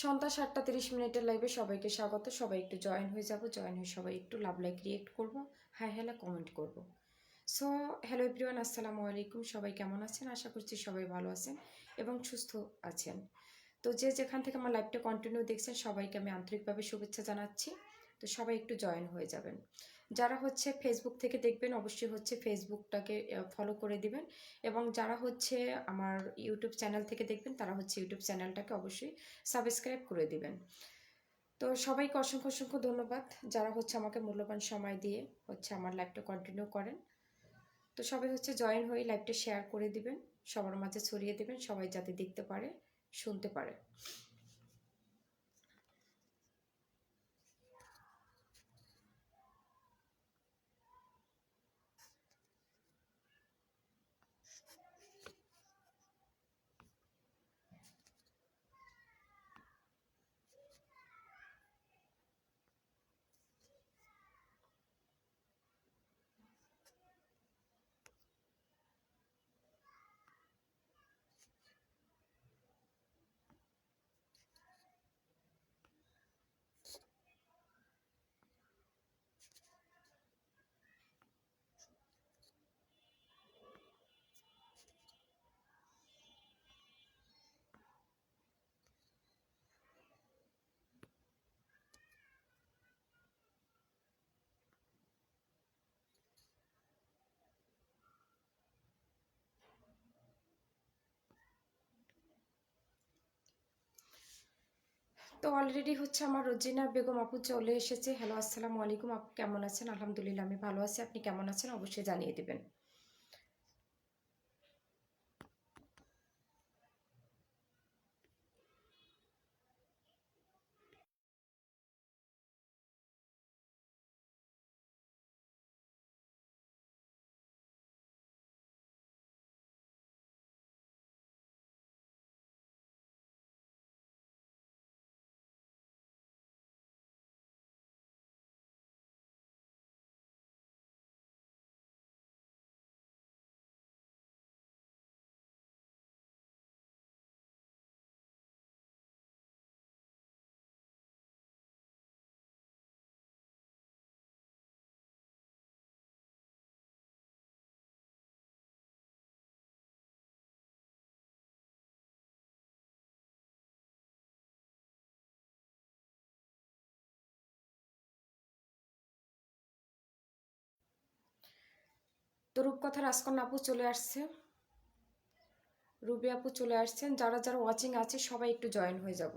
সন্ধ্যা ৭টা ৩০ মিনিটের লাইভে সবাইকে স্বাগত। সবাই একটু জয়েন হয়ে যাব, জয়েন হয়ে সবাই একটু লাভ লাইক রিয়েক্ট করব, হাই হ্যালো কমেন্ট করব। সো হ্যালো এভরিওয়ান, আসসালামু আলাইকুম। সবাই কেমন আছেন? আশা করছি সবাই ভালো আছেন এবং সুস্থ আছেন। তো যে যেখান থেকে আমার লাইভটা কন্টিনিউ দেখছেন সবাইকে আমি আন্তরিকভাবে শুভেচ্ছা জানাচ্ছি। তো সবাই একটু জয়েন হয়ে যাবেন। যারা হচ্ছে ফেসবুক থেকে দেখবেন অবশ্যই হচ্ছে ফেসবুকটাকে ফলো করে দিবেন, এবং যারা হচ্ছে আমার ইউটিউব চ্যানেল থেকে দেখবেন তারা হচ্ছে ইউটিউব চ্যানেলটাকে অবশ্যই সাবস্ক্রাইব করে দিবেন। তো সবাইকে অসংখ্য অসংখ্য ধন্যবাদ যারা হচ্ছে আমাকে মূল্যবান সময় দিয়ে হচ্ছে আমার লাইভটা কন্টিনিউ করেন। তো সবাই হচ্ছে জয়েন হয়ে লাইভটা শেয়ার করে দিবেন, সবার মাঝে ছড়িয়ে দিবেন, সবাই যাতে দেখতে পারে, শুনতে পারে। তো অলরেডি হচ্ছে আমার রোজিনা বেগম আপু চলে এসেছে। হ্যালো আসসালামু আলাইকুম আপু, কেমন আছেন? আলহামদুলিল্লাহ আমি ভালো আছি, আপনি কেমন আছেন অবশ্যই জানিয়ে দিবেন। তো রূপকথা রাজকন্যা আপু চলে আসছে, রুবি আপু চলে আসছেন। যারা যারা ওয়াচিং আছে সবাই একটু জয়েন হয়ে যাব।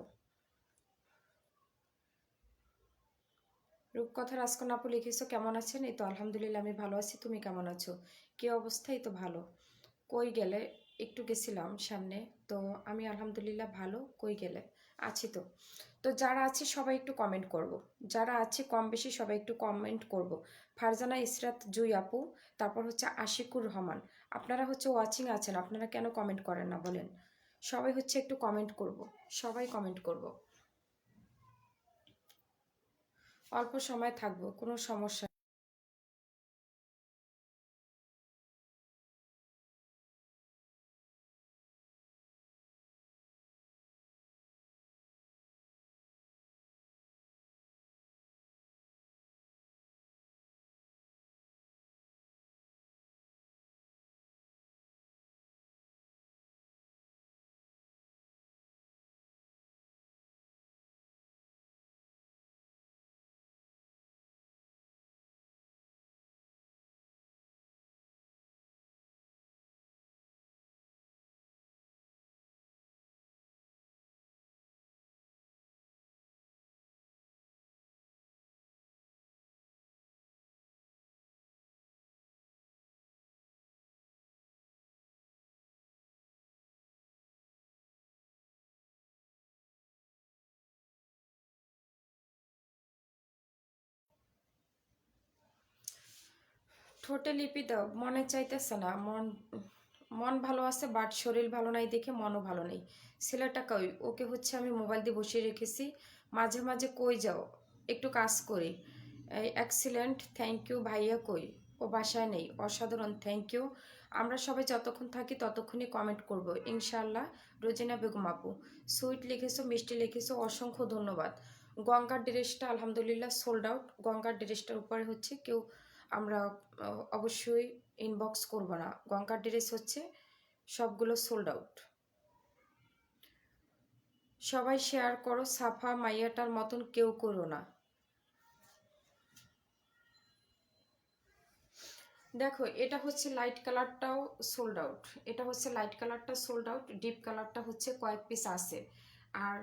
রূপকথা রাজকন্যা আপু লিখেছো কেমন আছেন? এই তো আলহামদুলিল্লাহ আমি ভালো আছি, তুমি কেমন আছো? কি অবস্থা? এই তো ভালো। কই গেলে? একটু গেছিলাম সামনে। তো আমি আলহামদুলিল্লাহ ভালো। কই গেলে? আছি তো। তো যারা আছে সবাই একটু কমেন্ট করব, যারা আছে কম বেশি সবাই একটু কমেন্ট করব। ফারজানা ইসরাত জুই আপু, তারপর হচ্ছে আশিকুর রহমান। আপনারা হচ্ছে ওয়াচিং আছেন, আপনারা কেন কমেন্ট করেন না বলেন? সবাই হচ্ছে একটু কমেন্ট করব, সবাই কমেন্ট করব। অল্প সময় থাকবো, কোনো সমস্যা। ঠোঁটে লিপি দাও, মনে চাইতেছে না। মন মন ভালো আছে বাট শরীর ভালো নাই দেখে মনও ভালো নেই। ছেলেটা কই? ওকে হচ্ছে আমি মোবাইল দিয়ে বসিয়ে রেখেছি। মাঝে মাঝে কই যাও? একটু কাজ করি। এই এক্সিলেন্ট, থ্যাংক ইউ। ভাইয়া কই? ও বাসায় নেই। অসাধারণ, থ্যাংক ইউ। আমরা সবাই যতক্ষণ থাকি ততক্ষণই কমেন্ট করব ইনশাআল্লাহ। রোজিনা বেগম আপু, সুইট লিখেছো, মিষ্টি লিখেছো, অসংখ্য ধন্যবাদ। গঙ্গার ড্রেসটা আলহামদুলিল্লাহ সোল্ড আউট। গঙ্গার ড্রেসটার উপরে হচ্ছে কেউ আমরা অবশ্যই ইনবক্স করব না। গঙ্গার ড্রেস হচ্ছে সবগুলো সোল্ড আউট। সবাই শেয়ার করো, সাফা মাইয়াটার মতন কেউ করো না। দেখো এটা হচ্ছে লাইট কালারটাও সোল্ড আউট, এটা হচ্ছে লাইট কালারটা সোল্ড আউট, ডিপ কালারটা হচ্ছে কয়েক পিস আছে। আর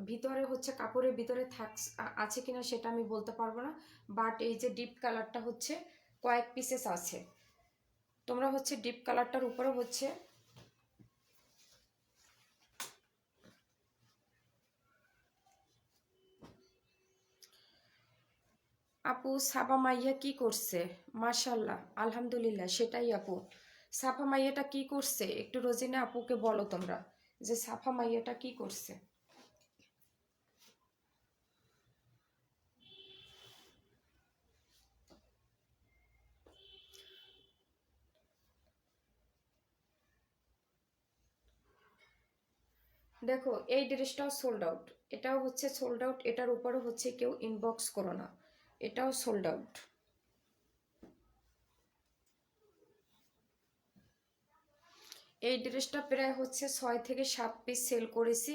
ভিতরে হচ্ছে কাপড়ের ভিতরে আছে কিনা সেটা আমি বলতে পারবো না, বাট এই যে ডিপ কালারটা হচ্ছে কয়েক পিসেস আছে। তোমরা হচ্ছে ডিপ কালারটার উপরে হচ্ছে আপু সাফা মাইয়া কি করছে? মাশাল্লাহ আলহামদুলিল্লাহ, সেটাই আপু। সাফা মাইয়াটা কি করছে একটু রোজিনা আপুকে বলো তোমরা, যে সাফা মাইয়াটা কি করছে। দেখো এই ড্রেসটাও সোল্ড আউট, এটাও হচ্ছে সোল্ড আউট, এটার উপরে হচ্ছে কেউ ইনবক্স করো না, এটাও সোল্ড আউট। এই ড্রেসটা প্রায় হচ্ছে 6 থেকে 7 পিস সেল করেছি।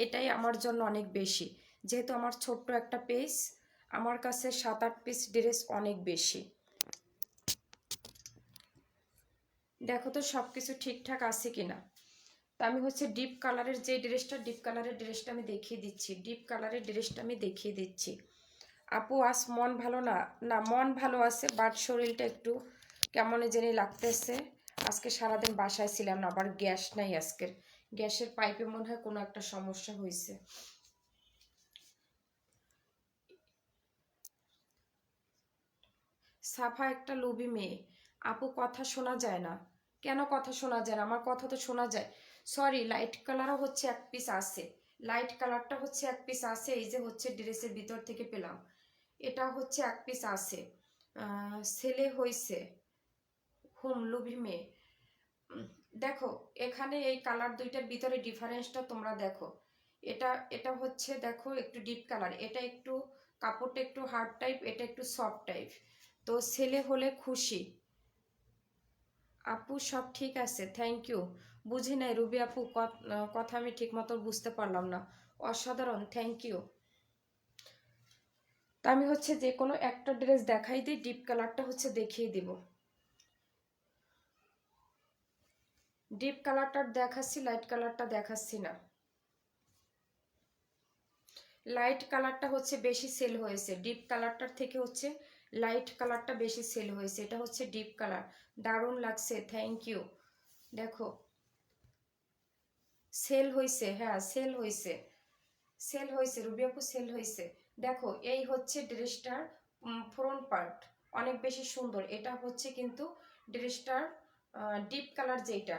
এটাই আমার জন্য অনেক বেশি, যেহেতু আমার ছোট্ট একটা পেজ, আমার কাছে 7-8 পিস ড্রেস অনেক বেশি। দেখো তো সব কিছু ঠিকঠাক আছে কিনা। তা আমি হচ্ছে ডিপ কালারের যে ড্রেসটা, ডিপ কালারের ড্রেসটা আমি দেখিয়ে দিচ্ছি, ডিপ কালারের ড্রেসটা আমি দেখিয়ে দিচ্ছি। আপু আজ মন ভালো না? না, মন ভালো আছে, বাট শরীরটা একটু কেমন জানি লাগতেছে। আজকে সারাদিন বাসায় ছিলাম না, আবার গ্যাস নাই আজকের, গ্যাসের পাইপে মনে হয় কোনো একটা সমস্যা হয়েছে। সাফা একটা লোভী মেয়ে। আপু কথা শোনা যায় না। কেন কথা শোনা যায় না? আমার কথা তো শোনা যায়। সরি, লাইট কালারও হচ্ছে এক পিস আছে, লাইট কালারটা হচ্ছে এক পিস আছে, এই যে হচ্ছে ড্রেসের ভিতর থেকে পেলাম, এটা হচ্ছে এক পিস আছে। ছেলে হইছে হুম লোভী মেয়ে। দেখো এখানে এই কালার দুইটার ভিতরে ডিফারেন্সটা তোমরা দেখো। এটা এটা হচ্ছে দেখো একটু ডিপ কালার, এটা একটু কাপড়টা একটু হার্ড টাইপ, এটা একটু সফট টাইপ। তো ছেলে হলে খুশি। আপু সব ঠিক আছে, থ্যাংক ইউ। বুঝি নাই রুবি আপু, কথা আমি ঠিক মতো বুঝতে পারলাম না। অসাধারণ, থ্যাংক ইউ। তা আমি হচ্ছে যে কোনো একটা ড্রেস দেখাই দিই, ডিপ কালারটা হচ্ছে দেখিয়ে দিব। ডিপ কালারটা দেখাচ্ছি, লাইট কালারটা দেখাচ্ছি না। লাইট কালারটা হচ্ছে বেশি সেল হয়েছে, ডিপ কালারটার থেকে হচ্ছে লাইট কালারটা বেশি সেল হয়েছে। এটা হচ্ছে ডিপ কালার, দারুণ লাগছে, থ্যাংক ইউ। দেখো সেল হয়েছে, হ্যাঁ সেল হয়েছে, সেল হয়েছে রুবি আপু, সেল হয়েছে। দেখো এই হচ্ছে ড্রেসটার ফ্রন্ট পার্ট, অনেক বেশি সুন্দর। এটা হচ্ছে কিন্তু ড্রেসটার ডিপ কালার, যেটা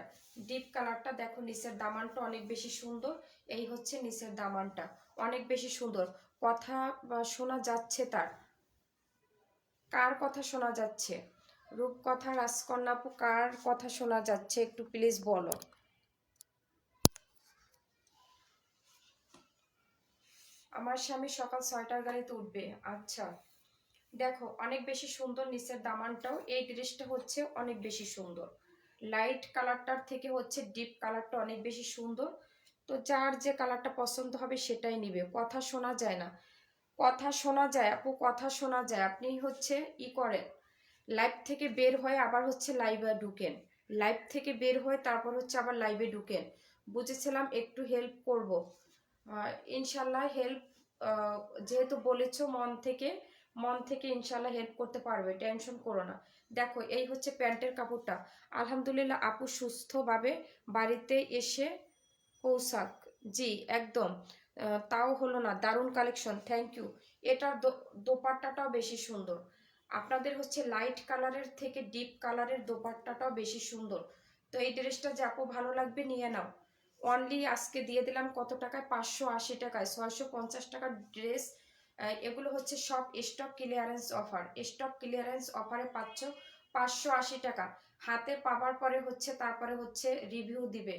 ডিপ কালারটা দেখো, নিচের দামানটা অনেক বেশি সুন্দর। এই হচ্ছে নিচের দামানটা অনেক বেশি সুন্দর। কথা শোনা যাচ্ছে তার? কার কথা শোনা যাচ্ছে? রূপকথা রাজকন্যা আপু, কার কথা শোনা যাচ্ছে একটু প্লিজ বলো। আমার স্বামী সকাল 6টার গাড়িতে উঠবে। আচ্ছা, দেখো অনেক বেশি সুন্দর নিচের দামানটাও, এই ড্রেসটা হচ্ছে অনেক বেশি সুন্দর। লাইট কালারটার থেকে হচ্ছে ডিপ কালারটা অনেক বেশি সুন্দর। তো যার যে কালারটা পছন্দ হবে সেটাই নিবে। কথা শোনা যায় না? কথা শোনা যায় আপু, কথা শোনা যায়। আপনি হচ্ছে ই করেন, লাইভ থেকে বের হয়ে আবার হচ্ছে লাইভে ঢুকেন, লাইভ থেকে বের হয়ে তারপর হচ্ছে আবার লাইভে ঢুকেন। বুঝেছিলাম, একটু হেল্প করব, ইনশাল্লাহ হেল্প, যেহেতু বলেছো মন থেকে, মন থেকে ইনশাল্লাহ হেল্প করতে পারবে, টেনশন করো না। দেখো এই হচ্ছে প্যান্টের কাপড়টা, আলহামদুলিল্লাহ আপু সুস্থভাবে বাড়িতে এসে পৌঁছাক। জি একদম। তাও হলো না, দারুণ কালেকশন, থ্যাংক ইউ। এটার দোপাট্টাটাও বেশি সুন্দর। আপনাদের হচ্ছে লাইট কালারের থেকে ডিপ কালারের দোপাট্টাটাও বেশি সুন্দর। তো এই ড্রেসটা যে আপু ভালো লাগবে নিয়ে নাও। অনলি আজকে দিয়ে দিলাম কত টাকায়? 580 টাকায়, 650 টাকার ড্রেস। এগুলো হচ্ছে সব stock clearance offer, stock clearance অফারে পাচ্ছ 580 টাকা। হাতে পাওয়ার পরে হচ্ছে তারপরে হচ্ছে রিভিউ দিবে।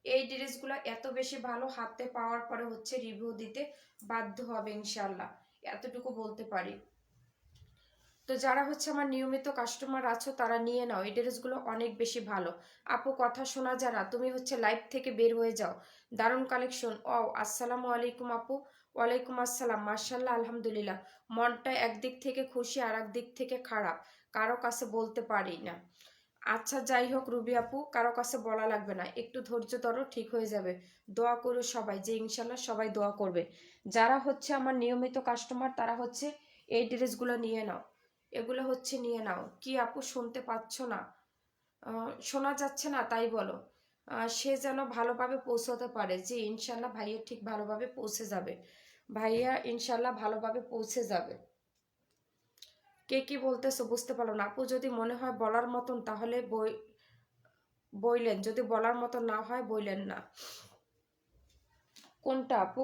এই ড্রেসগুলো এত বেশি ভালো, হাতে পাওয়ার পরে হচ্ছে রিভিউ দিতে বাধ্য হবে ইনশাল্লাহ, এতটুকু বলতে পারি। তো যারা হচ্ছে আমার নিয়মিত কাস্টমার আছো তারা নিয়ে নাও, এই ড্রেসগুলো অনেক বেশি ভালো। আপু কথা শোনা যায় না, তুমি হচ্ছে লাইভ থেকে বের হয়ে যাও। দারুণ কালেকশন। ও আসসালামু আলাইকুম আপু। ওয়ালাইকুম আসসালাম। মার্শাল্লাহ, আলহামদুলিল্লাহ। মনটা একদিক থেকে খুশি আর একদিক থেকে খারাপ, কারো কাছে বলতে পারি না। আচ্ছা যাই হোক রুবি আপু, কারো কাছে বলা লাগবে না, একটু ধৈর্য ধরো, ঠিক হয়ে যাবে। দোয়া করো সবাই, যে ইনশাল্লাহ সবাই দোয়া করবে। যারা হচ্ছে আমার নিয়মিত কাস্টমার তারা হচ্ছে এই ড্রেসগুলো নিয়ে নাও, এগুলো হচ্ছে নিয়ে নাও। কি আপু শুনতে পাচ্ছ না? শোনা যাচ্ছে না তাই বলো। সে যেন ভালোভাবে পৌঁছতে পারে। যে ইনশাল্লাহ ভাইয়া ঠিক ভালোভাবে পৌঁছে যাবে, ভাইয়া ইনশাল্লাহ ভালোভাবে পৌঁছে যাবে। কে কি বলতেছো বুঝতে পারলো না আপু, যদি মনে হয় বলার মতন তাহলে বইলেন, যদি বলার মতন না হয় বইলেন না। কোনটা আপু?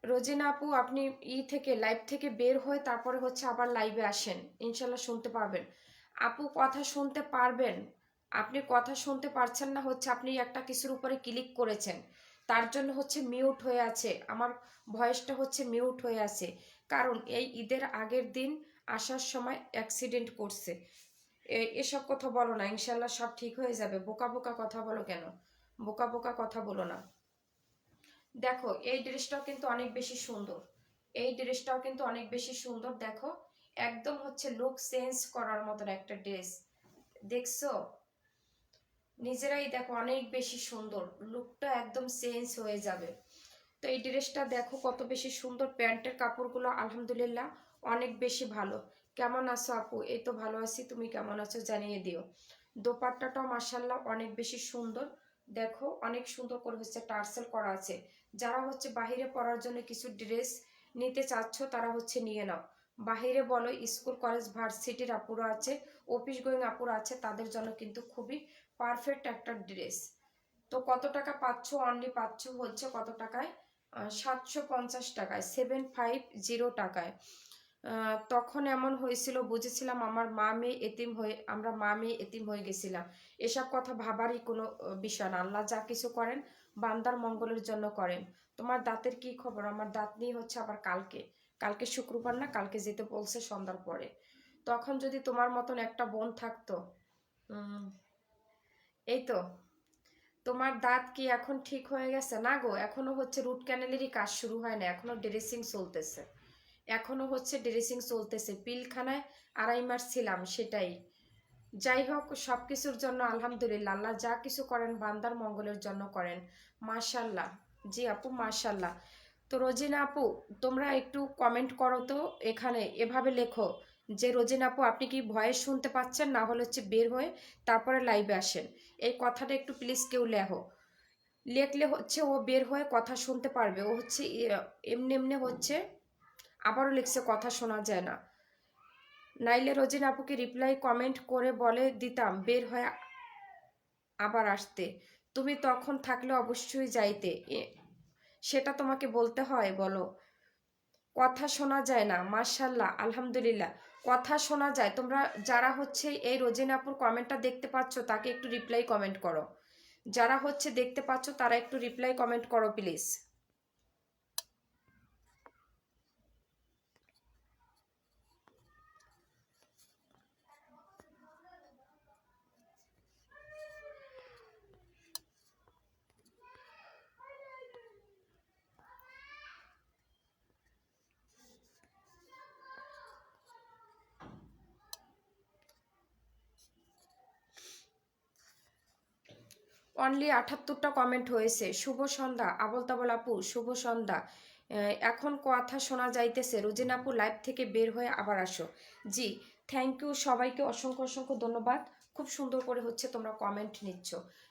রোজিনা আপু, আপনি থেকে লাইভ থেকে বের হয়ে তারপরে হচ্ছে আবার লাইভে আসেন, ইনশাল্লাহ শুনতে পারবেন। আপু কথা শুনতে পারবেন, আপনি কথা শুনতে পারছেন না হচ্ছে আপনি একটা কিছুর উপরে ক্লিক করেছেন, তার জন্য হচ্ছে মিউট হয়ে আছে, আমার ভয়েসটা হচ্ছে মিউট হয়ে আছে। কারণ এই ঈদের আগের দিন আসার সময় অ্যাক্সিডেন্ট করছে। এসব কথা বলো না, ইনশাল্লাহ সব ঠিক হয়ে যাবে। বোকা বোকা কথা বলো কেন? বোকা বোকা কথা বলো না। দেখো এই ড্রেসটাও কিন্তু অনেক বেশি সুন্দর, এই ড্রেসটাও কিন্তু অনেক বেশি সুন্দর। দেখো একদম হচ্ছে লুক চেঞ্জ করার মতন একটা ড্রেস, দেখছো? নিজেরাই দেখো অনেক বেশি সুন্দর, লুকটা একদম চেঞ্জ হয়ে যাবে। তো এই ড্রেসটা দেখো কত বেশি সুন্দর, প্যান্টের কাপড়গুলো আলহামদুলিল্লাহ অনেক বেশি ভালো। কেমন আছো আপু? এই তো ভালো আছি, তুমি কেমন আছো জানিয়ে দিও। দোপাট্টাটাও মাসাল্লাহ অনেক বেশি সুন্দর, দেখো অনেক সুন্দর করে হচ্ছে টার্সেল করা আছে। যারা হচ্ছে বাহিরে পরার জন্য কিছু ড্রেস নিতে চাচ্ছ তারা হচ্ছে নিয়ে নাও। বাহিরে বলো, স্কুল কলেজ ভার্সিটির আপুরা আছে, অফিস গোয়িং আপুরা আছে, তাদের জন্য কিন্তু খুবই পারফেক্ট একটা ড্রেস। তো কত টাকা পাচ্ছ? অনলি পাচ্ছ হচ্ছে কত টাকায়? 750 টাকায়, 750 টাকায়। তখন এমন হয়েছিল, বুঝেছিলাম আমার মা মেয়ে এতিম হয়ে, আমরা মা মেয়ে এতিম হয়ে গেছিলাম। এসব কথা ভাবারই কোনো বিষয় না, আল্লাহ যা কিছু করেন বান্দার মঙ্গলের জন্য করেন। তোমার দাঁতের কি খবর? আমার দাঁত নিয়ে হচ্ছে আবার কালকে, কালকে শুক্রবার না, কালকে যেতে বলছে সন্ধ্যার পরে। তখন যদি তোমার মতন একটা বোন থাকতো। এই তো, তোমার দাঁত কি এখন ঠিক হয়ে গেছে? না গো, এখনো হচ্ছে রুট ক্যানেলেরই কাজ শুরু হয় না, এখনো ড্রেসিং চলতেছে, এখনো হচ্ছে ড্রেসিং চলতেছে। পিলখানায় 2.5 মাস ছিলাম, সেটাই। যাই হোক, সব কিছুর জন্য আলহামদুলিল্লাহ, আল্লাহ যা কিছু করেন বান্দার মঙ্গলের জন্য করেন। মাশাল্লাহ। জি আপু মাশাল্লাহ। তো রোজিনা আপু, তোমরা একটু কমেন্ট করো তো, এখানে এভাবে লেখো যে রোজিনা আপু আপনি কি ভয়েস শুনতে পাচ্ছেন, না হলে হচ্ছে বের হয়ে তারপরে লাইভে আসেন। এই কথাটা একটু প্লিজ কেউ লেখো, লেখলে হচ্ছে ও বের হয়ে কথা শুনতে পারবে। ও হচ্ছে এমনি এমনি হচ্ছে আবারও লিখছে কথা শোনা যায় না। নাইলে রোজিন আপুকে রিপ্লাই কমেন্ট করে বলে দিতাম বের হয়ে আবার আসতে, তুমি তখন থাকলে অবশ্যই যাইতে। সেটা তোমাকে বলতে হয় বলো? কথা শোনা যায় না, মাশাল্লাহ আলহামদুলিল্লাহ, কথা শোনা যায়। তোমরা যারা হচ্ছে এই রোজিন আপুর কমেন্টটা দেখতে পাচ্ছ তাকে একটু রিপ্লাই কমেন্ট করো, যারা হচ্ছে দেখতে পাচ্ছ তারা একটু রিপ্লাই কমেন্ট করো প্লিজ। অনলি 78টা কমেন্ট হয়েছে। শুভ সন্ধ্যা আবল তাবল আপু, শুভ সন্ধ্যা। এখন কথা শোনা যাইতেছে, রোজিন আপু লাইভ থেকে বের হয়ে আবার আসো। জি, থ্যাংক ইউ সবাইকে, অসংখ্য অসংখ্য ধন্যবাদ। খুব সুন্দর করে হচ্ছে তোমরা কমেন্ট নিচ্ছ,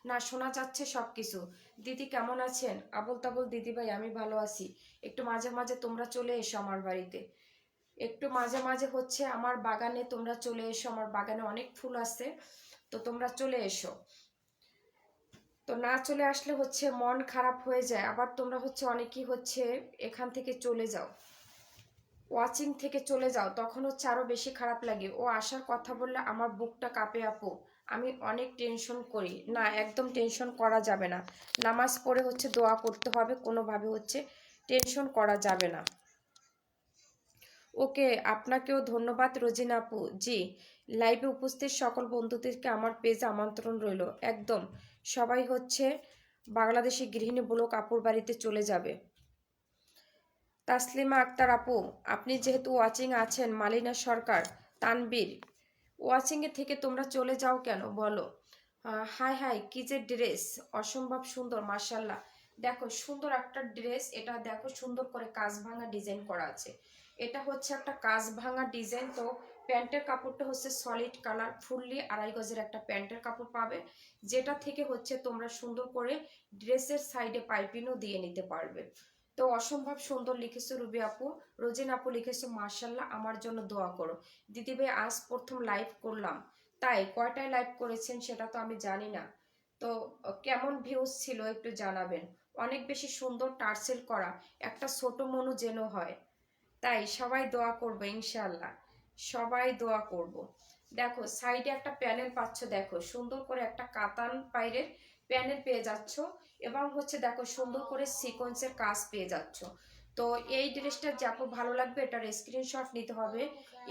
না শোনা যাচ্ছে সব কিছু। দিদি কেমন আছেন? আবল তাবল দিদি ভাই, আমি ভালো আছি। একটু মাঝে মাঝে তোমরা চলে এসো আমার বাড়িতে, একটু মাঝে মাঝে হচ্ছে আমার বাগানে তোমরা চলে এসো, আমার বাগানে অনেক ফুল আছে, তো তোমরা চলে এসো। তো না চলে আসলে হচ্ছে মন খারাপ হয়ে যায়, আবার তোমরা হচ্ছে অনেকেই হচ্ছে এখান থেকে চলে যাও। ওয়াচিং থেকে চলে যাও তখন হচ্ছে আরও বেশি খারাপ লাগে। ও আসার কথা বললে আমার বুকটা কাঁপে আপু, আমি অনেক টেনশন করি। না, একদম টেনশন করা যাবে না। নামাজ পড়ে হচ্ছে দোয়া করতে হবে, কোনোভাবে হচ্ছে টেনশন করা যাবে না। ওকে, আপনাকেও ধন্যবাদ রোজিনা আপু। জি, লাইভে উপস্থিত সকল বন্ধুদেরকে আমার পেজে আমন্ত্রণ রইল। একদম সবাই হচ্ছে বাংলাদেশি গৃহিণী ব্লক আপুর বাড়িতে চলে যাবে। তাসলিমা আক্তার আপু, আপনি যেহেতু ওয়াচিং আছেন, মালিনা সরকার, তানবীর, ওয়াচিংয়ে থেকে তোমরা চলে যাও কেন বলো? হাই হাই, কি যে ড্রেস, অসম্ভব সুন্দর মাশাল্লাহ। দেখো সুন্দর একটা ড্রেস, এটা দেখো সুন্দর করে কাজ ভাঙা ডিজাইন করা আছে। এটা হচ্ছে একটা কাজ ভাঙা ডিজাইন। তো প্যান্টের কাপড়টা হচ্ছে সলিড কালার, ফুললি 2.5 গজের একটা প্যান্টের কাপড় পাবে, যেটা থেকে হচ্ছে তোমরা সুন্দর করে ড্রেসের সাইডে পাইপিংও দিয়ে নিতে পারবে। তো অসম্ভব সুন্দর লিখেছো রুবি আপু। রোজিন আপু লিখেছো মাশাল্লাহ, আমার জন্য দোয়া করো। দিদিভাই আজ প্রথম লাইভ করলাম, তাই কয়টায় লাইভ করেছেন সেটা তো আমি জানি না। তো কেমন ভিউজ ছিল একটু জানাবেন। অনেক বেশি সুন্দর টার্সেল করা, একটা ছোট মনু যেন হয়। তাই সবাই দোয়া করবো ইনশাল্লাহ, সবাই দোয়া করব। দেখো সাইডে একটা প্যানেল পাচ্ছ, দেখো সুন্দর করে একটা কাতান পাইরের প্যানেল পেয়ে যাচ্ছ, এবং হচ্ছে দেখো সুন্দর করে সিকোয়েন্সের কাজ পেয়ে যাচ্ছ। তো এই ড্রেসটা যাপো ভালো লাগবে, এটার স্ক্রিনশট নিতে হবে,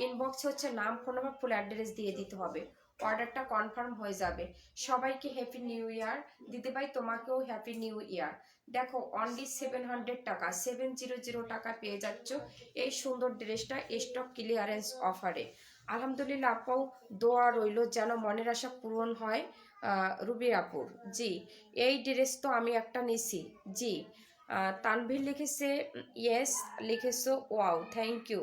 ইনবক্সে হচ্ছে নাম, ফোন নাম্বার, ফুল অ্যাড্রেস দিয়ে দিতে হবে, অর্ডারটা কনফার্ম হয়ে যাবে। সবাইকে হ্যাপি নিউ ইয়ার। দিদিভাই তোমাকেও হ্যাপি নিউ ইয়ার। দেখো অনলি 700 টাকা, 700 টাকা পেয়ে যাচ্ছ এই সুন্দর ড্রেসটা স্টক ক্লিয়ারেন্স অফারে। আলহামদুলিল্লাহ আপাও, দোয়া রইল যেন মনের আশা পূরণ হয় রুবি আপুর। জি, এই ড্রেস তো আমি একটা নিছি। জি, তানভীর লিখেছে ইয়েস, লিখেছো ওয়াও, থ্যাংক ইউ।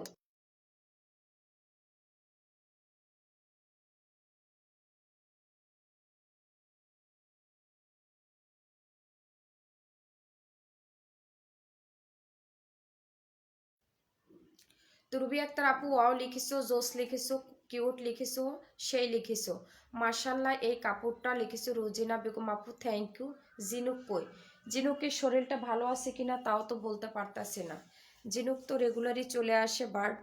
তো রুবি আক্তার আপু ওয়াও লিখেছো, জোস লিখেছো, কিউট লিখেছো, সেই লিখেছো মার্শাল্লাহ। এই কাপড়টা লিখেছো রোজিনা বেগম আপু, থ্যাংক ইউ। জিনুক কই, জিনুকের শরীরটা ভালো আছে কিনা তাও তো বলতে পারতাছে না। জিনুক তো রেগুলারই চলে আসে, বাট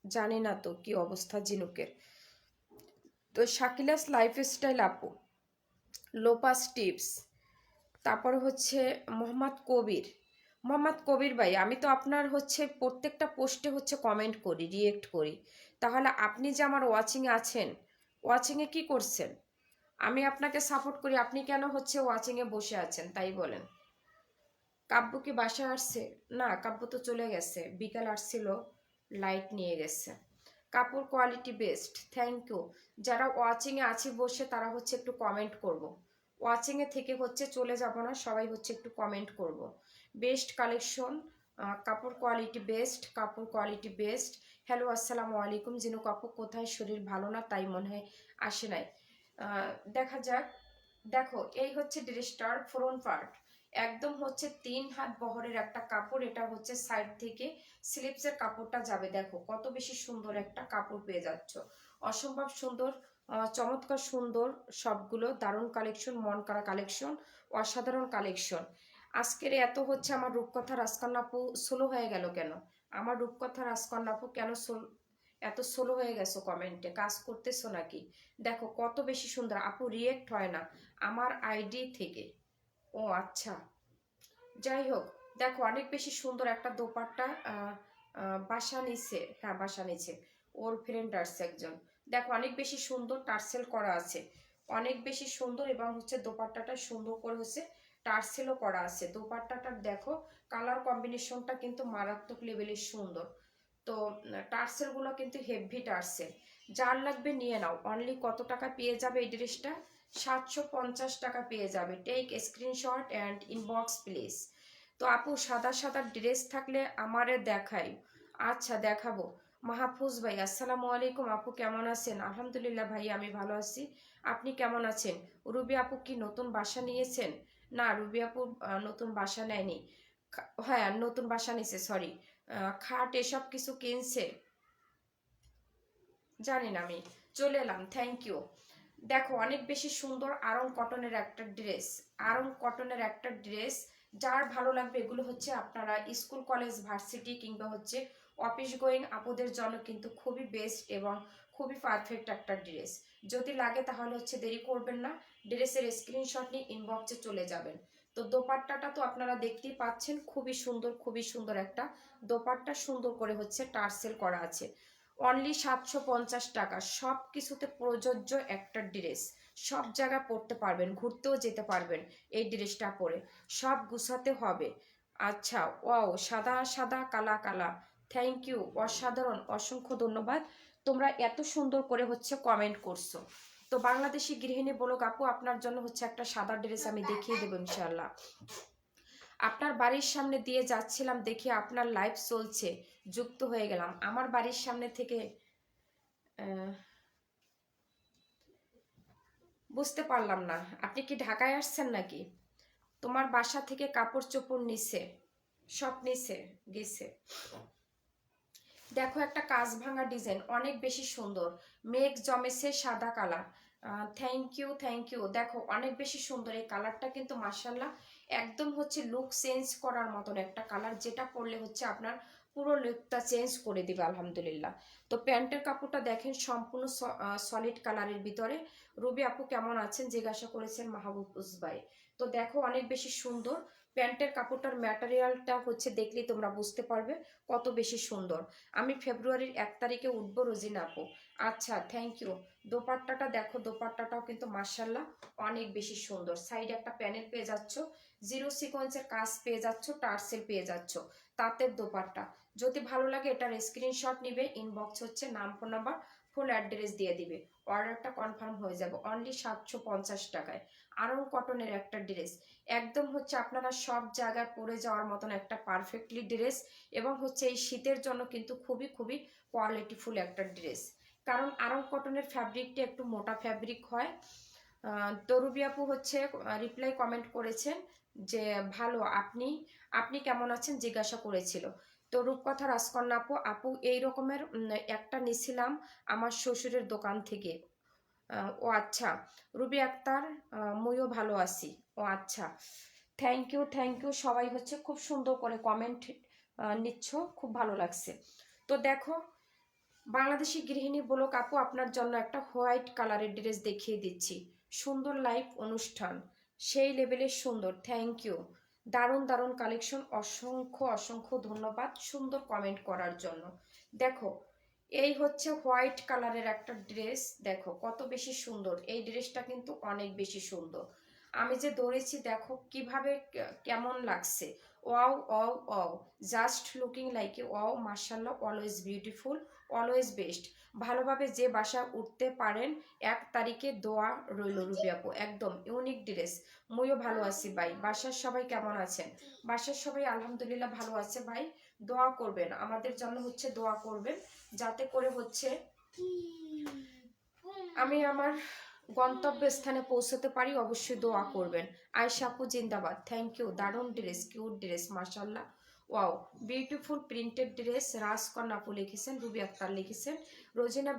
জানি না তো কি অবস্থা জিনুকের। তো শাকিলাস লাইফস্টাইল আপু, লোপাস টিপস, তারপর হচ্ছে মোহাম্মদ কবির। মোহাম্মদ কবির ভাই, আমি তো আপনার হচ্ছে প্রত্যেকটা পোস্টে হচ্ছে কমেন্ট করি, রিয়েক্ট করি। তাহলে আপনি যে আমার ওয়াচিংয়ে আছেন, ওয়াচিংয়ে কি করছেন? আমি আপনাকে সাপোর্ট করি, আপনি কেন হচ্ছে ওয়াচিংয়ে বসে আছেন তাই বলেন। কাব্য কি বাসায় আসছে? না, কাব্য তো চলে গেছে, বিকাল আসছিল, লাইট নিয়ে গেছে। কাপড় কোয়ালিটি বেস্ট, থ্যাংক ইউ। যারা ওয়াচিংয়ে আছি বসে তারা হচ্ছে একটু কমেন্ট করব। ওয়াচিংয়ে থেকে হচ্ছে চলে যাব না, সবাই হচ্ছে একটু কমেন্ট করব। বেস্ট কালেকশন, কাপড় কোয়ালিটি বেস্ট, কাপড় কোয়ালিটি বেস্ট। হ্যালো আসসালামু আলাইকুম। জিনু কাপড় কোথায়, শরীর ভালো না তাই মনে হয় আসে নাই। দেখা যাক। দেখো এই হচ্ছে ড্রেসটার ফ্রন্ট পার্ট, একদম হচ্ছে 3 হাত বহরের একটা কাপড়। এটা হচ্ছে সাইড থেকে স্লিপসের কাপড়টা যাবে, দেখো কত বেশি সুন্দর একটা কাপড় পেয়ে যাচ্ছ। অসম্ভব সুন্দর, চমৎকার সুন্দর, সবগুলো দারুণ কালেকশন, মন করা কালেকশন, অসাধারণ কালেকশন। আজকের এত হচ্ছে আমার রূপকথা রাজকন্যা আপু স্লো হয়ে গেল কেন? আমার রূপকথা রাজকন্যা আপু কেন এত স্লো হয়ে গেছো? কমেন্টে কাজ করতেছো নাকি? দেখো কত বেশি সুন্দর আপু, রিয়েক্ট হয় না আমার আইডি থেকে। ও আচ্ছা, যাই হোক। দেখো অনেক বেশি সুন্দর একটা দোপাট্টা, বাসা নিচে, হ্যাঁ বাসা নিচে, ওর ফ্রেন্ড আসছে একজন। দেখো অনেক বেশি সুন্দর টার্সেল করা আছে, অনেক বেশি সুন্দর, এবং হচ্ছে দোপাট্টাটা সুন্দর করে হচ্ছে টার্সেলও করা আছে। দোপাট্টাটার দেখো কালার কম্বিনেশনটা কিন্তু মারাত্মক লেভেলের সুন্দর। তো টার্সেলগুলো কিন্তু হেভি টার্সেল। যার লাগবে নিয়ে নাও। অনলি কত টাকা পেয়ে যাবে এই ড্রেসটা? 750 টাকা পেয়ে যাবে। Take screenshot and inbox please. তো আপু সাদা সাদা ড্রেস থাকলে আমারে দেখাই। আচ্ছা দেখাবো। মাহফুজ ভাই আসসালামু আলাইকুম, আপু কেমন আছেন? আলহামদুলিল্লাহ ভাই আমি ভালো আছি, আপনি কেমন আছেন? রুবি আপু কি নতুন বাসা নিয়েছেন? না, রুবি আপু নতুন বাসা নেয়নি। হ্যাঁ নতুন বাসা নিছে, সরি। খাট এসব কিছু কিনছে, জানি না আমি। চলে এলাম, থ্যাংক ইউ। দেখো অনেক বেশি সুন্দর আরং কটনের একটা ড্রেস, আরং কটনের একটা ড্রেস। যার ভালো লাগবে, এগুলো হচ্ছে আপনারা স্কুল কলেজ ভার্সিটি কিংবা হচ্ছে অফিস গোয়িং আপুদের জন্য কিন্তু খুবই বেস্ট এবং খুবই পারফেক্ট একটা ড্রেস। যদি লাগে তাহলে হচ্ছে দেরি করবেন না, ড্রেসের স্ক্রিনশট নিয়ে ইনবক্সে চলে যাবেন। তো দোপাট্টাটা তো আপনারা দেখতেই পাচ্ছেন, খুবই সুন্দর একটা দোপাট্টা, সুন্দর করে হচ্ছে টার্সেল করা আছে। অনলি 750 টাকা, সব কিছুতে প্রযোজ্য একটা ড্রেস। সব জায়গায় পরতে পারবেন, ঘুরতেও যেতে পারবেন এই ড্রেসটা পরে, সব গুছাতে হবে। আচ্ছা, ওয়াও, সাদা সাদা কালা কালা, থ্যাংক ইউ, অসাধারণ, অসংখ্য ধন্যবাদ। তোমরা এত সুন্দর করে হচ্ছে কমেন্ট করছো। তো বাংলাদেশি গৃহিণী বলুক আপু, আপনার জন্য হচ্ছে একটা সাদা ড্রেস আমি দেখিয়ে দেবো ইনশাল্লাহ। আপনার বাড়ির সামনে দিয়ে যাচ্ছিলাম, দেখি আপনার লাইভ চলছে, যুক্ত হয়ে গেলাম। আমার বাড়ির সামনে থেকে বুঝতে পারলাম না, আপনি কি ঢাকায় আসছেন নাকি? তোমার বাসা থেকে কাপড় চোপড় নিছে, সব নিছে গেছে। দেখো একটা কাজ ভাঙা ডিজাইন, অনেক বেশি সুন্দর, মেঘ জমেছে সাদা কালার। Thank you. দেখো অনেক বেশি সুন্দর এই কালারটা, কিন্তু মার্শাল্লাহ একদম হচ্ছে লুক চেঞ্জ করার মতন একটা কালার, যেটা পরলে হচ্ছে আপনার পুরো লুকটা চেঞ্জ করে দিবে আলহামদুলিল্লাহ। তো প্যান্টের কাপড়টা দেখেন, সম্পূর্ণ সলিড কালারের ভিতরে। রুবি আপু কেমন আছেন জিজ্ঞাসা করেছেন মাহবুব উসবাই। তো দেখো অনেক বেশি সুন্দর প্যান্টের কাপড়টার ম্যাটেরিয়ালটা হচ্ছে, দেখলেই তোমরা বুঝতে পারবে কত বেশি সুন্দর। আমি ফেব্রুয়ারির 1 তারিখে উঠবো রোজিনা আপু। আচ্ছা, থ্যাংক ইউ। দোপাট্টাটা দেখো, দোপাট্টাটাও কিন্তু মার্শাল্লাহ অনেক বেশি সুন্দর। সাইডে একটা প্যানেল পেয়ে যাচ্ছ, জিরো সিকোয়েন্সের কাজ পেয়ে যাচ্ছ, টার্সেল পেয়ে যাচ্ছ, তাঁতের দোপাট্টা। যদি ভালো লাগে এটার স্ক্রিনশট নিবে, ইনবক্স হচ্ছে নাম, ফোন নাম্বার, ফুল অ্যাড্রেস দিয়ে দিবে, অর্ডারটা কনফার্ম হয়ে যাবে। অনলি 750 টাকায় আরং কটনের একটা ড্রেস, একদম হচ্ছে আপনারা সব জায়গায় পরে যাওয়ার মতন একটা পারফেক্টলি ড্রেস। এবং হচ্ছে এই শীতের জন্য কিন্তু খুবই কোয়ালিটিফুল একটা ড্রেস, কারণ আরং কটনের ফ্যাব্রিকটা একটু মোটা ফ্যাব্রিক হয়। তরুবি আপু হচ্ছে রিপ্লাই কমেন্ট করেছেন যে ভালো, আপনি আপনি কেমন আছেন জিজ্ঞাসা করেছিল। তো রূপকথা রাজকন্যা আপু, আপু এই রকমের একটা নিছিলাম আমার শ্বশুরের দোকান থেকে। ও আচ্ছা, রুবি আক্তার, মুইও ভালো আছি। ও আচ্ছা, থ্যাংক ইউ। সবাই হচ্ছে খুব সুন্দর করে কমেন্ট নিচ্ছ, খুব ভালো লাগছে। তো দেখো বাংলাদেশি গৃহিণী বলুক আপু, আপনার জন্য একটা হোয়াইট কালারের ড্রেস দেখিয়ে দিচ্ছি। সুন্দর লাইভ অনুষ্ঠান, সেই লেভেলের সুন্দর, থ্যাংক ইউ। দারুণ কালেকশন, অসংখ্য ধন্যবাদ সুন্দর কমেন্ট করার জন্য। দেখো এই হচ্ছে হোয়াইট কালারের একটা ড্রেস, দেখো কত বেশি সুন্দর। এই ড্রেসটা কিন্তু অনেক বেশি সুন্দর। আমি যে ধরেছি দেখো কিভাবে, কেমন লাগছে। Wow, just looking like a wow, মার্শাল্লাহ, অলওয়েজ বিউটিফুল, অলওয়েজ বেস্ট। ভালোভাবে যে বাসা উঠতে পারেন, 1 তারিখে দোয়া রইল রুবি আপু, একদম ইউনিক ড্রেস। মুইও ভালো আছি ভাই, বাসার সবাই কেমন আছেন? বাসার সবাই আলহামদুলিল্লাহ ভালো আছে ভাই। দোয়া করবেন আমাদের জন্য, হচ্ছে দোয়া করবেন যাতে করে হচ্ছে আমি আমার গন্তব্যস্থানে পৌঁছতে পারি। অবশ্যই দোয়া করবেন। আয়শা আপু জিন্দাবাদ, থ্যাংক ইউ। দারুণ ড্রেস, কিউট ড্রেস, মাশাল্লাহ, ওয়াও, বিউটিফুল প্রিন্টেড ড্রেস। রাজকন্যা আপু লিখেছেন, রুবি আক্তার লিখেছেন, রোজিনা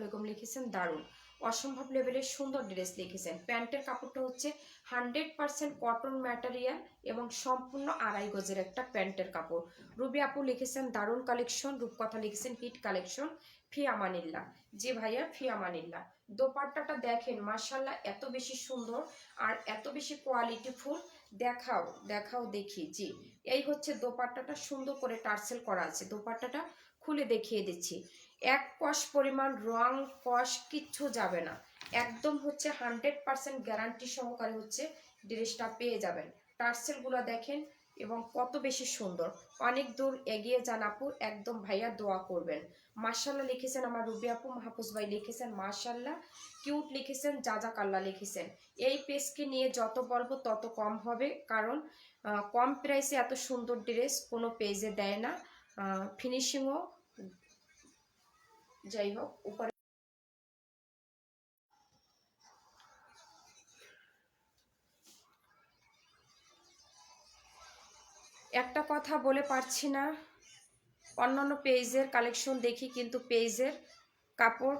বেগম লিখেছেন দারুণ, অসম্ভব লেভেলের সুন্দর ড্রেস লিখেছেন। প্যান্টের কাপড়টা হচ্ছে 100% কটন ম্যাটেরিয়াল এবং সম্পূর্ণ 2.5 গজের একটা প্যান্টের কাপড়। রুবি আপু লিখেছেন দারুণ কালেকশন, রূপকথা লিখেছেন হিট কালেকশন, ফি আমানিল্লাহ। জি ভাইয়া, ফি আমানিল্লাহ। দোপাট্টাটা দেখেন মাশাল্লাহ এত বেশি সুন্দর আর এত বেশি কোয়ালিটিফুল। দেখাও দেখি। জি, এই হচ্ছে দোপাট্টাটা, সুন্দর করে টার্সেল করা আছে। দোপাট্টাটা খুলে দেখিয়ে দিচ্ছি, এক কষ পরিমাণ রং কষ কিচ্ছু যাবে না, একদম হচ্ছে 100% গ্যারান্টি সহকারে হচ্ছে ড্রেসটা পেয়ে যাবেন। টার্সেলগুলো দেখেন এবং কত বেশি সুন্দর। অনেক দূর এগিয়ে যান আপু, একদম ভাইয়া দোয়া করবেন। মাশাল্লাহ লিখেছেন আমার রুবি আপু, মাহফুজ ভাই লিখেছেন মাশাল্লাহ, কিউট লিখেছেন, জাজাকাল্লা লিখেছেন। এই পেজকে নিয়ে যত বলবো তত কম হবে, কারণ কম প্রাইসে এত সুন্দর ড্রেস কোনো পেজে দেয় না। ফিনিশিংও যাই হোক, উপরে একটা কথা বলে পারছি না, অন্যান্য পেজের কালেকশন দেখি কিন্তু পেজের কাপড়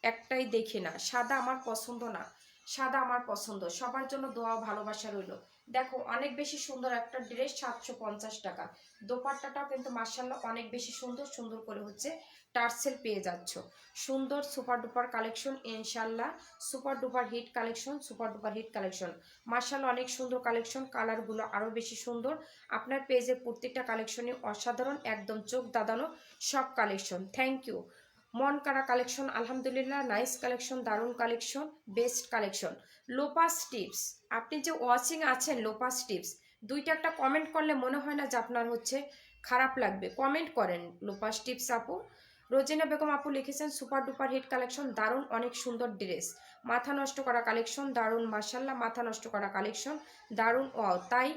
একটাই দেখি না, সাদা আমার পছন্দ না। সাদা আমার পছন্দ, সবার জন্য দোয়া ভালোবাসা রইল। দেখো অনেক বেশি সুন্দর একটা ড্রেস, 750 টাকা। দোপাট্টাটাও কিন্তু মার্শাল্লাহ অনেক বেশি সুন্দর, সুন্দর করে হচ্ছে টার্সেল পেয়ে যাচ্ছ। সুন্দর সুপার ডুপার কালেকশন ইনশাল্লাহ, super duper hit collection, super duper hit collection. মার্শাল্লাহ অনেক সুন্দর কালেকশন, কালারগুলো আরও বেশি সুন্দর। আপনার পেজে প্রত্যেকটা কালেকশনই অসাধারণ, একদম চোখ দাদানো সব কালেকশন। Thank you. মন কারা কালেকশন, আলহামদুলিল্লাহ নাইস কালেকশন, দারুণ কালেকশন, বেস্ট কালেকশন। লোপাস টিপস, আপনি যে ওয়াচিং আছেন লোপাস টিপস, দুইটা একটা কমেন্ট করলে মনে হয় না যে আপনার হচ্ছে খারাপ লাগবে। কমেন্ট করেন লোপাস টিপস আপু। রোজিনা বেগম আপু লিখেছেন সুপার ডুপার হিট কালেকশন, দারুণ অনেক সুন্দর ড্রেস, মাথা নষ্ট করা কালেকশন, দারুণ মাশাল্লাহ মাথা নষ্ট করা কালেকশন, দারুণ ওয়াও তাই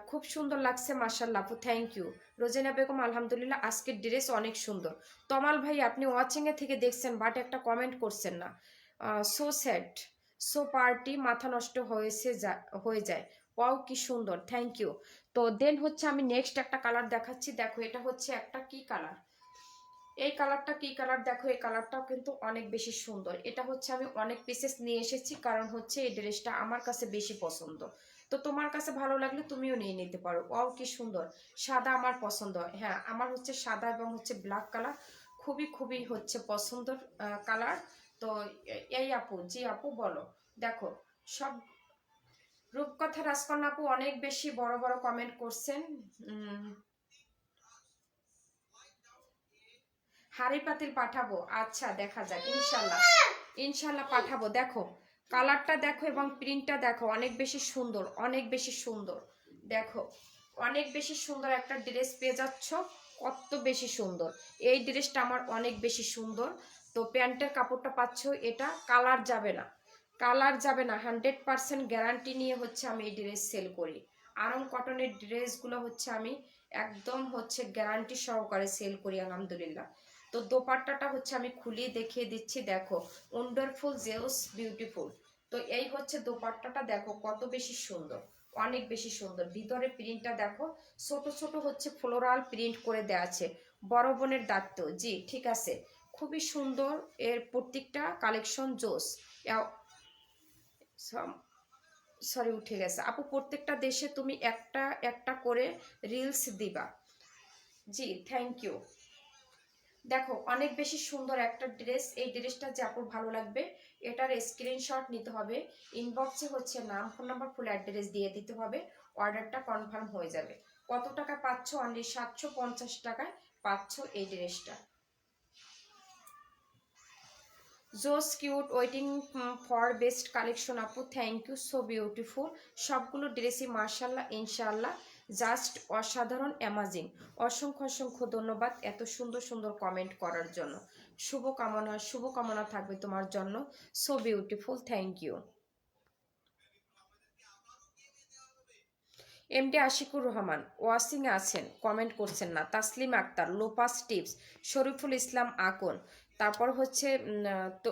খুব সুন্দর লাগছে মাশাল্লাহ আপু, থ্যাংক ইউ। রোজিনা বেগম আলহামদুলিল্লাহ আজকের ড্রেস অনেক সুন্দর। তমাল ভাই আপনি ওয়াচিংয়ে থেকে দেখছেন বাট একটা কমেন্ট করছেন না। সো স্যাড, সো পার্টি, মাথা নষ্ট হয়ে যায়। ওয়াও কি সুন্দর, থ্যাংক ইউ। তো দেন হচ্ছে আমি নেক্সট একটা কালার দেখাচ্ছি। দেখো এটা হচ্ছে একটা কি কালার, এই কালারটা কি কালার, দেখো এই কালারটাও কিন্তু অনেক বেশি সুন্দর। এটা হচ্ছে আমি অনেক পিসেস নিয়ে এসেছি, কারণ হচ্ছে এই ড্রেসটা আমার কাছে বেশি পছন্দ। তো তোমার কাছে ভালো লাগলে তুমিও নিয়ে নিতে পারো। ওয়াও কি সুন্দর, সাদা আমার পছন্দ। হ্যাঁ আমার হচ্ছে সাদা এবং হচ্ছে ব্ল্যাক কালার খুবই খুবই হচ্ছে পছন্দের কালার। তো এই আপু, জি আপু বলো। দেখো সব রূপকথা রাজকন্যা আপু অনেক বেশি বড় বড় কমেন্ট করছেন। হাড়ি পাতিল পাঠাবো, আচ্ছা দেখা যাক ইনশাল্লাহ, ইনশাল্লাহ পাঠাবো। দেখো কালারটা দেখো এবং প্রিন্টটা দেখো, অনেক বেশি সুন্দর, অনেক বেশি সুন্দর। দেখো অনেক বেশি সুন্দর একটা ড্রেস পেয়ে যাচ্ছ, কত বেশি সুন্দর। এই ড্রেসটা আমার অনেক বেশি সুন্দর। তো প্যান্টের কাপড়টা পাচ্ছ, এটা কালার যাবে না, কালার যাবে না, 100% গ্যারান্টি নিয়ে হচ্ছে আমি এই ড্রেস সেল করি। আরং কটনের ড্রেসগুলো হচ্ছে আমি একদম হচ্ছে গ্যারান্টি সহকারে সেল করি আলহামদুলিল্লাহ। তো দোপাট্টাটা হচ্ছে আমি খুলিয়ে দেখিয়ে দিচ্ছি। দেখো ওয়ান্ডারফুল জেউস বিউটিফুল। তো এই হচ্ছে দোপাট্টাটা, দেখো কত বেশি সুন্দর, অনেক বেশি সুন্দর। ভিতরে প্রিন্টটা দেখো, ছোট ছোট হচ্ছে ফ্লোরাল প্রিন্ট করে দেওয়া আছে, বড় বোনের দায়িত্ব, জি ঠিক আছে, খুবই সুন্দর। এর প্রত্যেকটা কালেকশন জোস। সরি উঠে গেছে আপু, প্রত্যেকটা দেশে তুমি একটা একটা করে রিলস দিবা। জি থ্যাংক ইউ। দেখো অনেক বেশি সুন্দর একটা ড্রেস, এই ড্রেসটা যে আপুর ভালো লাগবে এটার স্ক্রিনশট নিতে হবে, ইনবক্সে হচ্ছে নাম ফোন নাম্বার ফুল অ্যাড্রেস দিয়ে দিতে হবে, অর্ডারটা কনফার্ম হয়ে যাবে। কত টাকা পাচ্ছ, অনলি 750 টাকায় পাচ্ছ এই ড্রেসটা। জোস cute waiting for best collection আপু, থ্যাংক ইউ সো বিউটিফুল। সবগুলো ড্রেসই মার্শাল্লাহ ইনশাল্লাহ জাস্ট অসাধারণ, অ্যামাজিং। অসংখ্য অসংখ্য ধন্যবাদ এত সুন্দর সুন্দর কমেন্ট করার জন্য। শুভকামনা, শুভকামনা থাকবে তোমার জন্য। So beautiful, thank you. MD Ashikur Rahman ওয়াসিংয়ে আছেন, কমেন্ট করছেন না। তাসলিম আক্তার লোপাস টিপস, শরীফুল ইসলাম আকন, তারপর হচ্ছে তো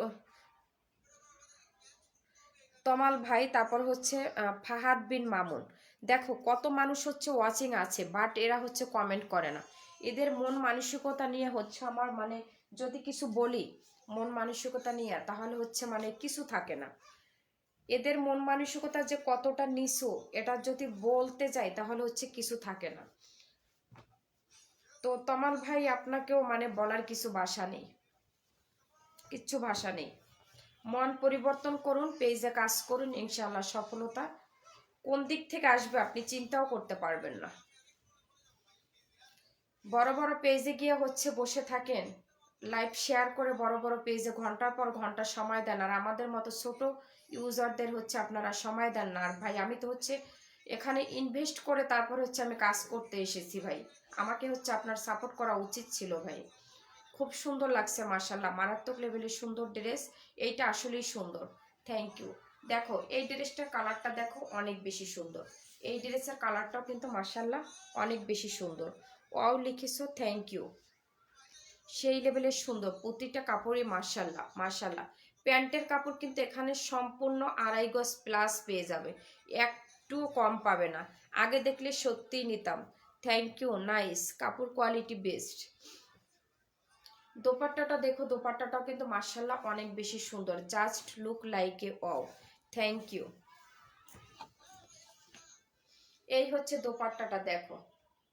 তমাল ভাই, তারপর হচ্ছে ফাহাদ বিন মামুন। দেখো কত মানুষ হচ্ছে ওয়াচিং আছে, বাট এরা হচ্ছে কমেন্ট করে না। এদের মন মানসিকতা নিয়ে হচ্ছে আমার মানে যদি কিছু বলি মন মানসিকতা নিয়ে, তাহলে হচ্ছে মানে কিছু থাকে না। এদের মন মানসিকতা যে কতটা নিচু এটা যদি বলতে যাই তাহলে হচ্ছে কিছু থাকে না। তো তমাল ভাই আপনাকেও মানে বলার কিছু ভাষা নেই, কিচ্ছু ভাষা নেই। মন পরিবর্তন করুন, পেজে কাজ করুন, ইনশাআল্লাহ সফলতা কোন দিক থেকে আসবে আপনি চিন্তাও করতে পারবেন না। বড় বড় পেজে গিয়ে হচ্ছে বসে থাকেন, লাইভ শেয়ার করে বড় বড় পেজে ঘন্টার পর ঘন্টা সময় দেন, আর আমাদের মতো ছোট ইউজারদের হচ্ছে আপনারা সময় দেন না। আর ভাই আমি তো হচ্ছে এখানে ইনভেস্ট করে তারপর হচ্ছে আমি কাজ করতে এসেছি ভাই, আমাকে হচ্ছে আপনার সাপোর্ট করা উচিত ছিল ভাই। খুব সুন্দর লাগছে মার্শাল্লাহ, মারাত্মক লেভেলের সুন্দর ড্রেস, এইটা আসলেই সুন্দর, থ্যাংক ইউ। দেখো এই ড্রেসটার কালারটা দেখো অনেক বেশি সুন্দর, এই ড্রেসের কালারটাও কিন্তু মার্শাল্লাহ অনেক বেশি সুন্দর। ওয়াও লিখেছো, থ্যাংক ইউ। সেই লেভেলের সুন্দর প্রতিটা কাপড়ই মার্শাল্লাহ মার্শাল্লাহ। প্যান্টের কাপড় কিন্তু এখানে সম্পূর্ণ 2.5 গজ প্লাস পেয়ে যাবে, একটুও কম পাবে না। আগে দেখলে সত্যিই নিতাম, থ্যাংক ইউ নাইস, কাপড় কোয়ালিটি বেস্ট। দোপাট্টাটা দেখো, দোপাট্টাটাও কিন্তু মার্শাল্লাহ অনেক বেশি সুন্দর, just look like a wow. Thank you. এই হচ্ছে দোপাট্টাটা, দেখো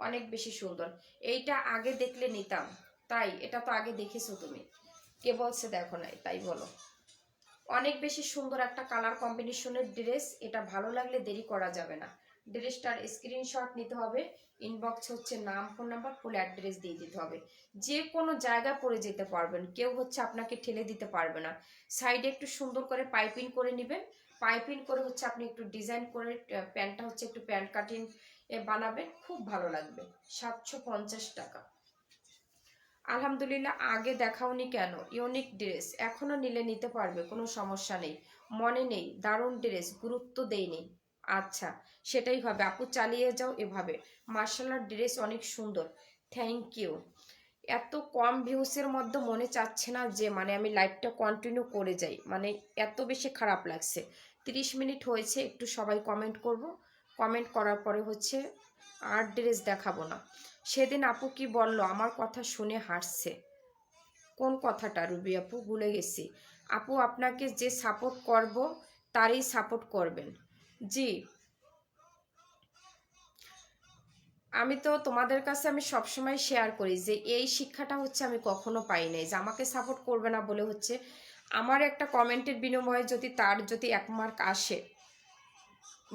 অনেক বেশি সুন্দর। এইটা আগে দেখলে নিতাম, তাই এটা তো আগে দেখেছো তুমি, কে বলছে দেখো নাই, তাই বলো। অনেক বেশি সুন্দর একটা কালার কম্বিনেশনের ড্রেস, এটা ভালো লাগলে দেরি করা যাবে না। ড্রেসটার স্ক্রিনশট নিতে হবে, ইনবক্স হচ্ছে নাম ফোন নাম্বার ফুল অ্যাড্রেস দিয়ে দিতে হবে। যে কোনো জায়গায় পরে যেতে পারবেন, কেউ হচ্ছে আপনাকে ঠেলে দিতে পারবে না। সাইডে একটু সুন্দর করে পাইপিং করে নেবেন, পাইপিং করে হচ্ছে আপনি একটু ডিজাইন করে প্যান্টটা হচ্ছে একটু প্যান্ট কাটিং বানাবেন, খুব ভালো লাগবে। 750 টাকা। আলহামদুলিল্লাহ, আগে দেখাওনি কেন? ইউনিক ড্রেস, এখনো নিলে নিতে পারবে, কোনো সমস্যা নেই। মনে নেই দারুণ ড্রেস, গুরুত্ব দেয়নি। আচ্ছা, সেটাই হবে আপু, চালিয়ে যাও এভাবে। মার্শাল্লাহ, ড্রেস অনেক সুন্দর। Thank you. এত কম ভিউসের মধ্যে মনে চাচ্ছে না যে মানে আমি লাইভটা কন্টিনিউ করে যাই, মানে এত বেশি খারাপ লাগছে। 30 মিনিট হয়েছে, একটু সবাই কমেন্ট করব, কমেন্ট করার পরে হচ্ছে আর ড্রেস দেখাবো না। সেদিন আপু কি বলল, আমার কথা শুনে হাসছে। কোন কথাটা রুবি আপু, ভুলে গেছি। আপু, আপনাকে যে সাপোর্ট করব তারই সাপোর্ট করবেন। জি, আমি তো তোমাদের কাছে আমি সবসময় শেয়ার করি যে এই শিক্ষাটা হচ্ছে আমি কখনো পাই নাই, যে আমাকে সাপোর্ট করবে না বলে হচ্ছে আমার একটা কমেন্টের বিনিময়ে যদি তার যদি 1 মার্ক আসে,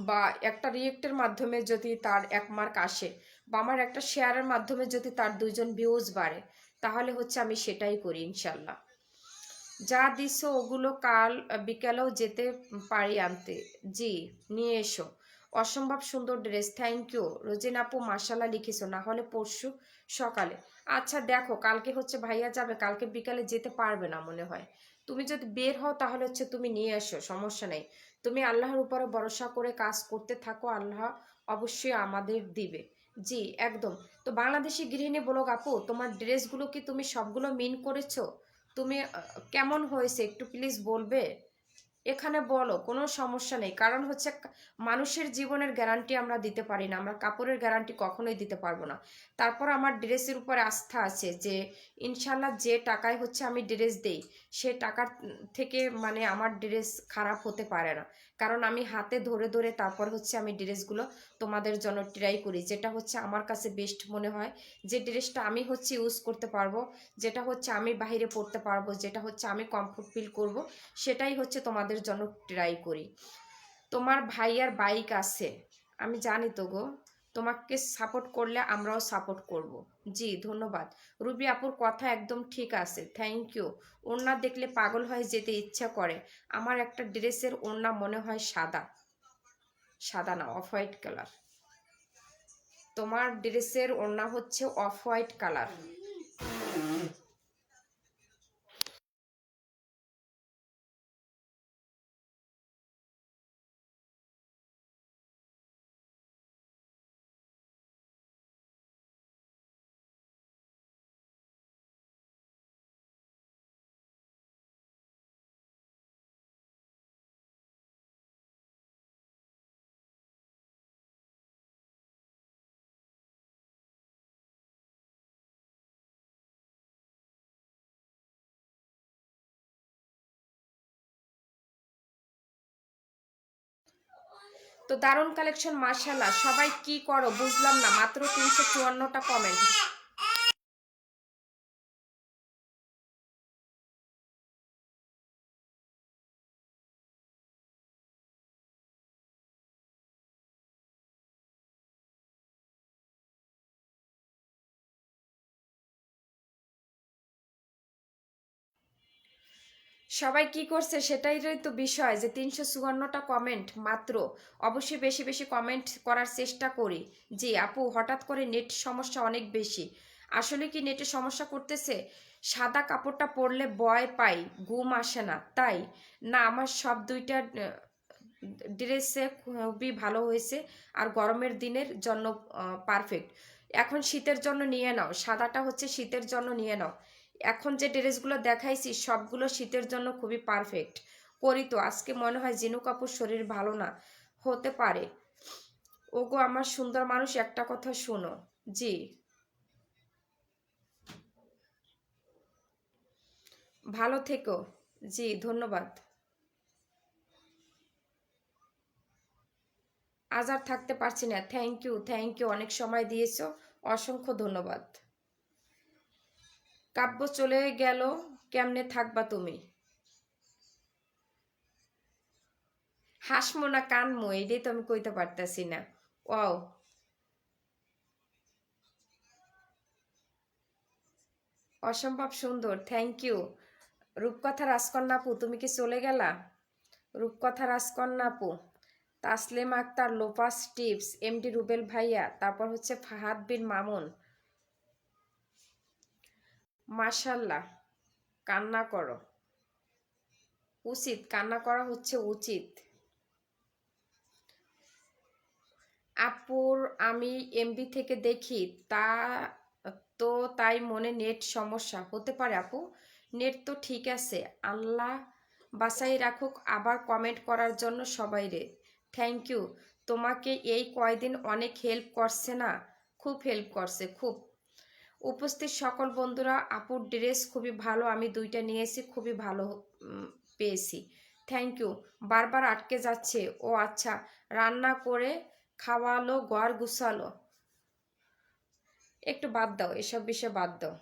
বা একটা রিয়েক্টের মাধ্যমে যদি তার 1 মার্ক আসে, বা আমার একটা শেয়ারের মাধ্যমে যদি তার 2জন ভিউজ বাড়ে, তাহলে হচ্ছে আমি সেটাই করি ইনশাল্লাহ। যা দিছো ওগুলো কাল বিকালেও যেতে পারি আনতে। জি, নিয়ে এসো। অসম্ভব সুন্দর ড্রেস, থ্যাংক ইউ। রোজিন আপু মাসালা লিখেছো, না হলে পরশু সকালে। আচ্ছা দেখো, কালকে হচ্ছে ভাইয়া যাবে, কালকে বিকালে যেতে পারবে না মনে হয়। তুমি যদি বের হও তাহলে হচ্ছে তুমি নিয়ে এসো, সমস্যা নেই। তুমি আল্লাহর উপরে ভরসা করে কাজ করতে থাকো, আল্লাহ অবশ্যই আমাদের দিবে। জি, একদম। তো বাংলাদেশি গৃহিণী ব্লগ আপু, তোমার ড্রেসগুলো কি তুমি সবগুলো মিন করেছো? তুমি কেমন হয়েছে একটু প্লিজ বলবে? এখানে বলো, কোনো সমস্যা নেই। কারণ হচ্ছে মানুষের জীবনের গ্যারান্টি আমরা দিতে পারি না, আমরা কাপড়ের গ্যারান্টি কখনোই দিতে পারবো না। তারপর আমার ড্রেসের উপর আস্থা আছে যে ইনশাল্লাহ যে টাকায় হচ্ছে আমি ড্রেস দেই, সে টাকার থেকে মানে আমার ড্রেস খারাপ হতে পারে না। কারণ আমি হাতে ধরে ধরে তারপর হচ্ছে আমি ড্রেসগুলো তোমাদের জন্য ট্রাই করি, যেটা হচ্ছে আমার কাছে বেস্ট মনে হয়, যে ড্রেসটা আমি হচ্ছে ইউজ করতে পারবো, যেটা হচ্ছে আমি বাইরে পড়তে পারবো, যেটা হচ্ছে আমি কমফোর্ট ফিল করব, সেটাই হচ্ছে তোমাদের জন্য ট্রাই করি। তোমার ভাইয়ার বাইক আছে, আমি জানি তো গো, তোমাকে সাপোর্ট করলে আমরাও সাপোর্ট করব। জি, ধন্যবাদ। রুবি আপুর কথা একদম ঠিক আছে, থ্যাংক ইউ। ওড়না দেখলে পাগল হয়ে যেতে ইচ্ছা করে। আমার একটা ড্রেসের ওড়না মনে হয় সাদা, সাদা না অফ হোয়াইট কালার। তোমার ড্রেসের ওড়না হচ্ছে অফ হোয়াইট কালার। তো দারুণ কালেকশন, মার্শাল্লাহ। সবাই কি করো বুঝলাম না, মাত্র 354টা কমেন্ট। সবাই কি করছে সেটাই তো বিষয়, যে 354টা কমেন্ট মাত্র। অবশ্যই বেশি বেশি কমেন্ট করার চেষ্টা করি। জি আপু, হঠাৎ করে নেট সমস্যা অনেক বেশি। আসলে কি নেটে সমস্যা করতেছে? সাদা কাপড়টা পরলে ভয় পাই, ঘুম আসে না, তাই না আমার সব দুইটা ড্রেসে খুবই ভালো হয়েছে, আর গরমের দিনের জন্য পারফেক্ট। এখন শীতের জন্য নিয়ে নাও, সাদাটা হচ্ছে শীতের জন্য নিয়ে নাও। এখন যে ড্রেসগুলো দেখাইছি সবগুলো শীতের জন্য খুবই পারফেক্ট। করি তো, আজকে মনে হয় জিনু কাপুর শরীর ভালো না, হতে পারে। ওগো আমার সুন্দর মানুষ, একটা কথা শোনো। জি, ভালো থেকো। জি ধন্যবাদ। আজ আর থাকতে পারছি না। থ্যাংক ইউ, থ্যাংক ইউ, অনেক সময় দিয়েছো, অসংখ্য ধন্যবাদ। কাব্য চলে গেল, কেমনে থাকবা তুমি? হাসমো না কানমো এটাই তো আমি কইতে পারতেছি না। ওয়াও, অসম্ভব সুন্দর, থ্যাংক ইউ। রূপকথা রাজকন্যা আপু, তুমি কি চলে গেলা? রূপকথা রাজকন্যা আপু, তাসলিম আক্তার, লোপাস টিপস, এমডি রুবেল ভাইয়া, তারপর হচ্ছে ফাহাদ বিন মামুন। মাশাল্লাহ, কান্না করো। উচিত, কান্না করা হচ্ছে উচিত। আপুর আমি এমবি থেকে দেখি তা, তো তাই মনে নেট সমস্যা হতে পারে আপু। নেট তো ঠিক আছে, আল্লাহ বাসাই রাখুক। আবার কমেন্ট করার জন্য সবাই রে থ্যাংক ইউ। তোমাকে এই কয়দিন অনেক হেল্প করছে না? খুব হেল্প করছে, খুব। উপস্থিত সকল বন্ধুরা, আপুর ড্রেস খুবই ভালো, আমি দুইটা নিয়েছি, খুবই ভালো পেয়েছি। Thank you. বারবার আটকে যাচ্ছে। ও আচ্ছা, রান্না করে খাওয়ালো, ঘর গুছালো। একটু বাদ দাও, এসব বিষয়ে বাদ দাও।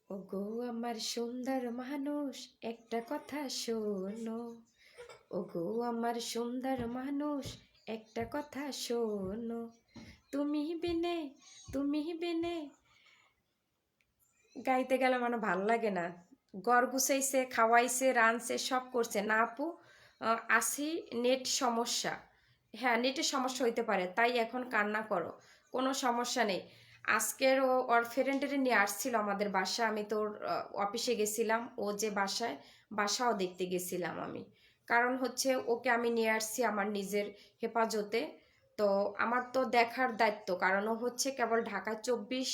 ওগো আমার সুন্দর মানুষ, একটা কথা শোনো। ওগো আমার সুন্দর মানুষ, একটা কথা শোনো। তুমি বিনে, তুমি বিনে, গাইতে গেলে মানে ভাল লাগে না। ঘর গুছাইছে, খাওয়াইছে, রাঁধছে, সব করছে না আপু। আসি, নেট সমস্যা। হ্যাঁ, নেটের সমস্যা হইতে পারে, তাই এখন কান্না করো। কোনো সমস্যা নেই। আজকের ও ওর ফ্রেন্ডের নিয়ে আসছিল আমাদের বাসা, আমি তোর অফিসে গেছিলাম, ও যে বাসায়, বাসাও দেখতে গেছিলাম আমি। কারণ হচ্ছে ওকে আমি নিয়ে আসছি আমার নিজের হেফাজতে। তো আমার তো দেখার দায়িত্ব, কারণ ও হচ্ছে কেবল ঢাকায় 24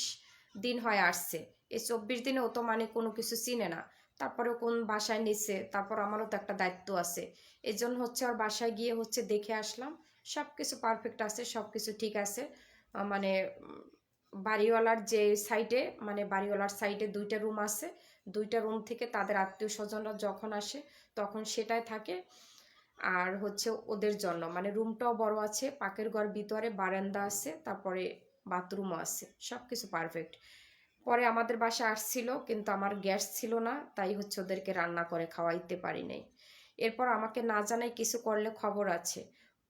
দিন হয় আসছে। এই 24 দিনে ও তো মানে কোনো কিছু চিনে না। তারপরে কোন বাসায় নিছে, তারপর আমারও তো একটা দায়িত্ব আছে। এই জন্য হচ্ছে ওর বাসায় গিয়ে হচ্ছে দেখে আসলাম। সব কিছু পারফেক্ট আছে, সব কিছু ঠিক আছে। মানে বাড়িওয়ালার যে সাইডে, মানে বাড়িওয়ালার সাইডে দুইটা রুম আছে। দুইটা রুম থেকে তাদের আত্মীয় স্বজনরা যখন আসে তখন সেটাই থাকে। আর হচ্ছে ওদের জন্য মানে রুমটাও বড় আছে, পাকের ঘর ভিতরে, বারান্দা আছে, তারপরে বাথরুমও আছে, সব কিছু পারফেক্ট। পরে আমাদের বাসায় আসছিল, কিন্তু আমার গ্যাস ছিল না, তাই হচ্ছে ওদেরকে রান্না করে খাওয়াইতে পারি নাই। এরপর আমাকে না জানাই কিছু করলে খবর আছে,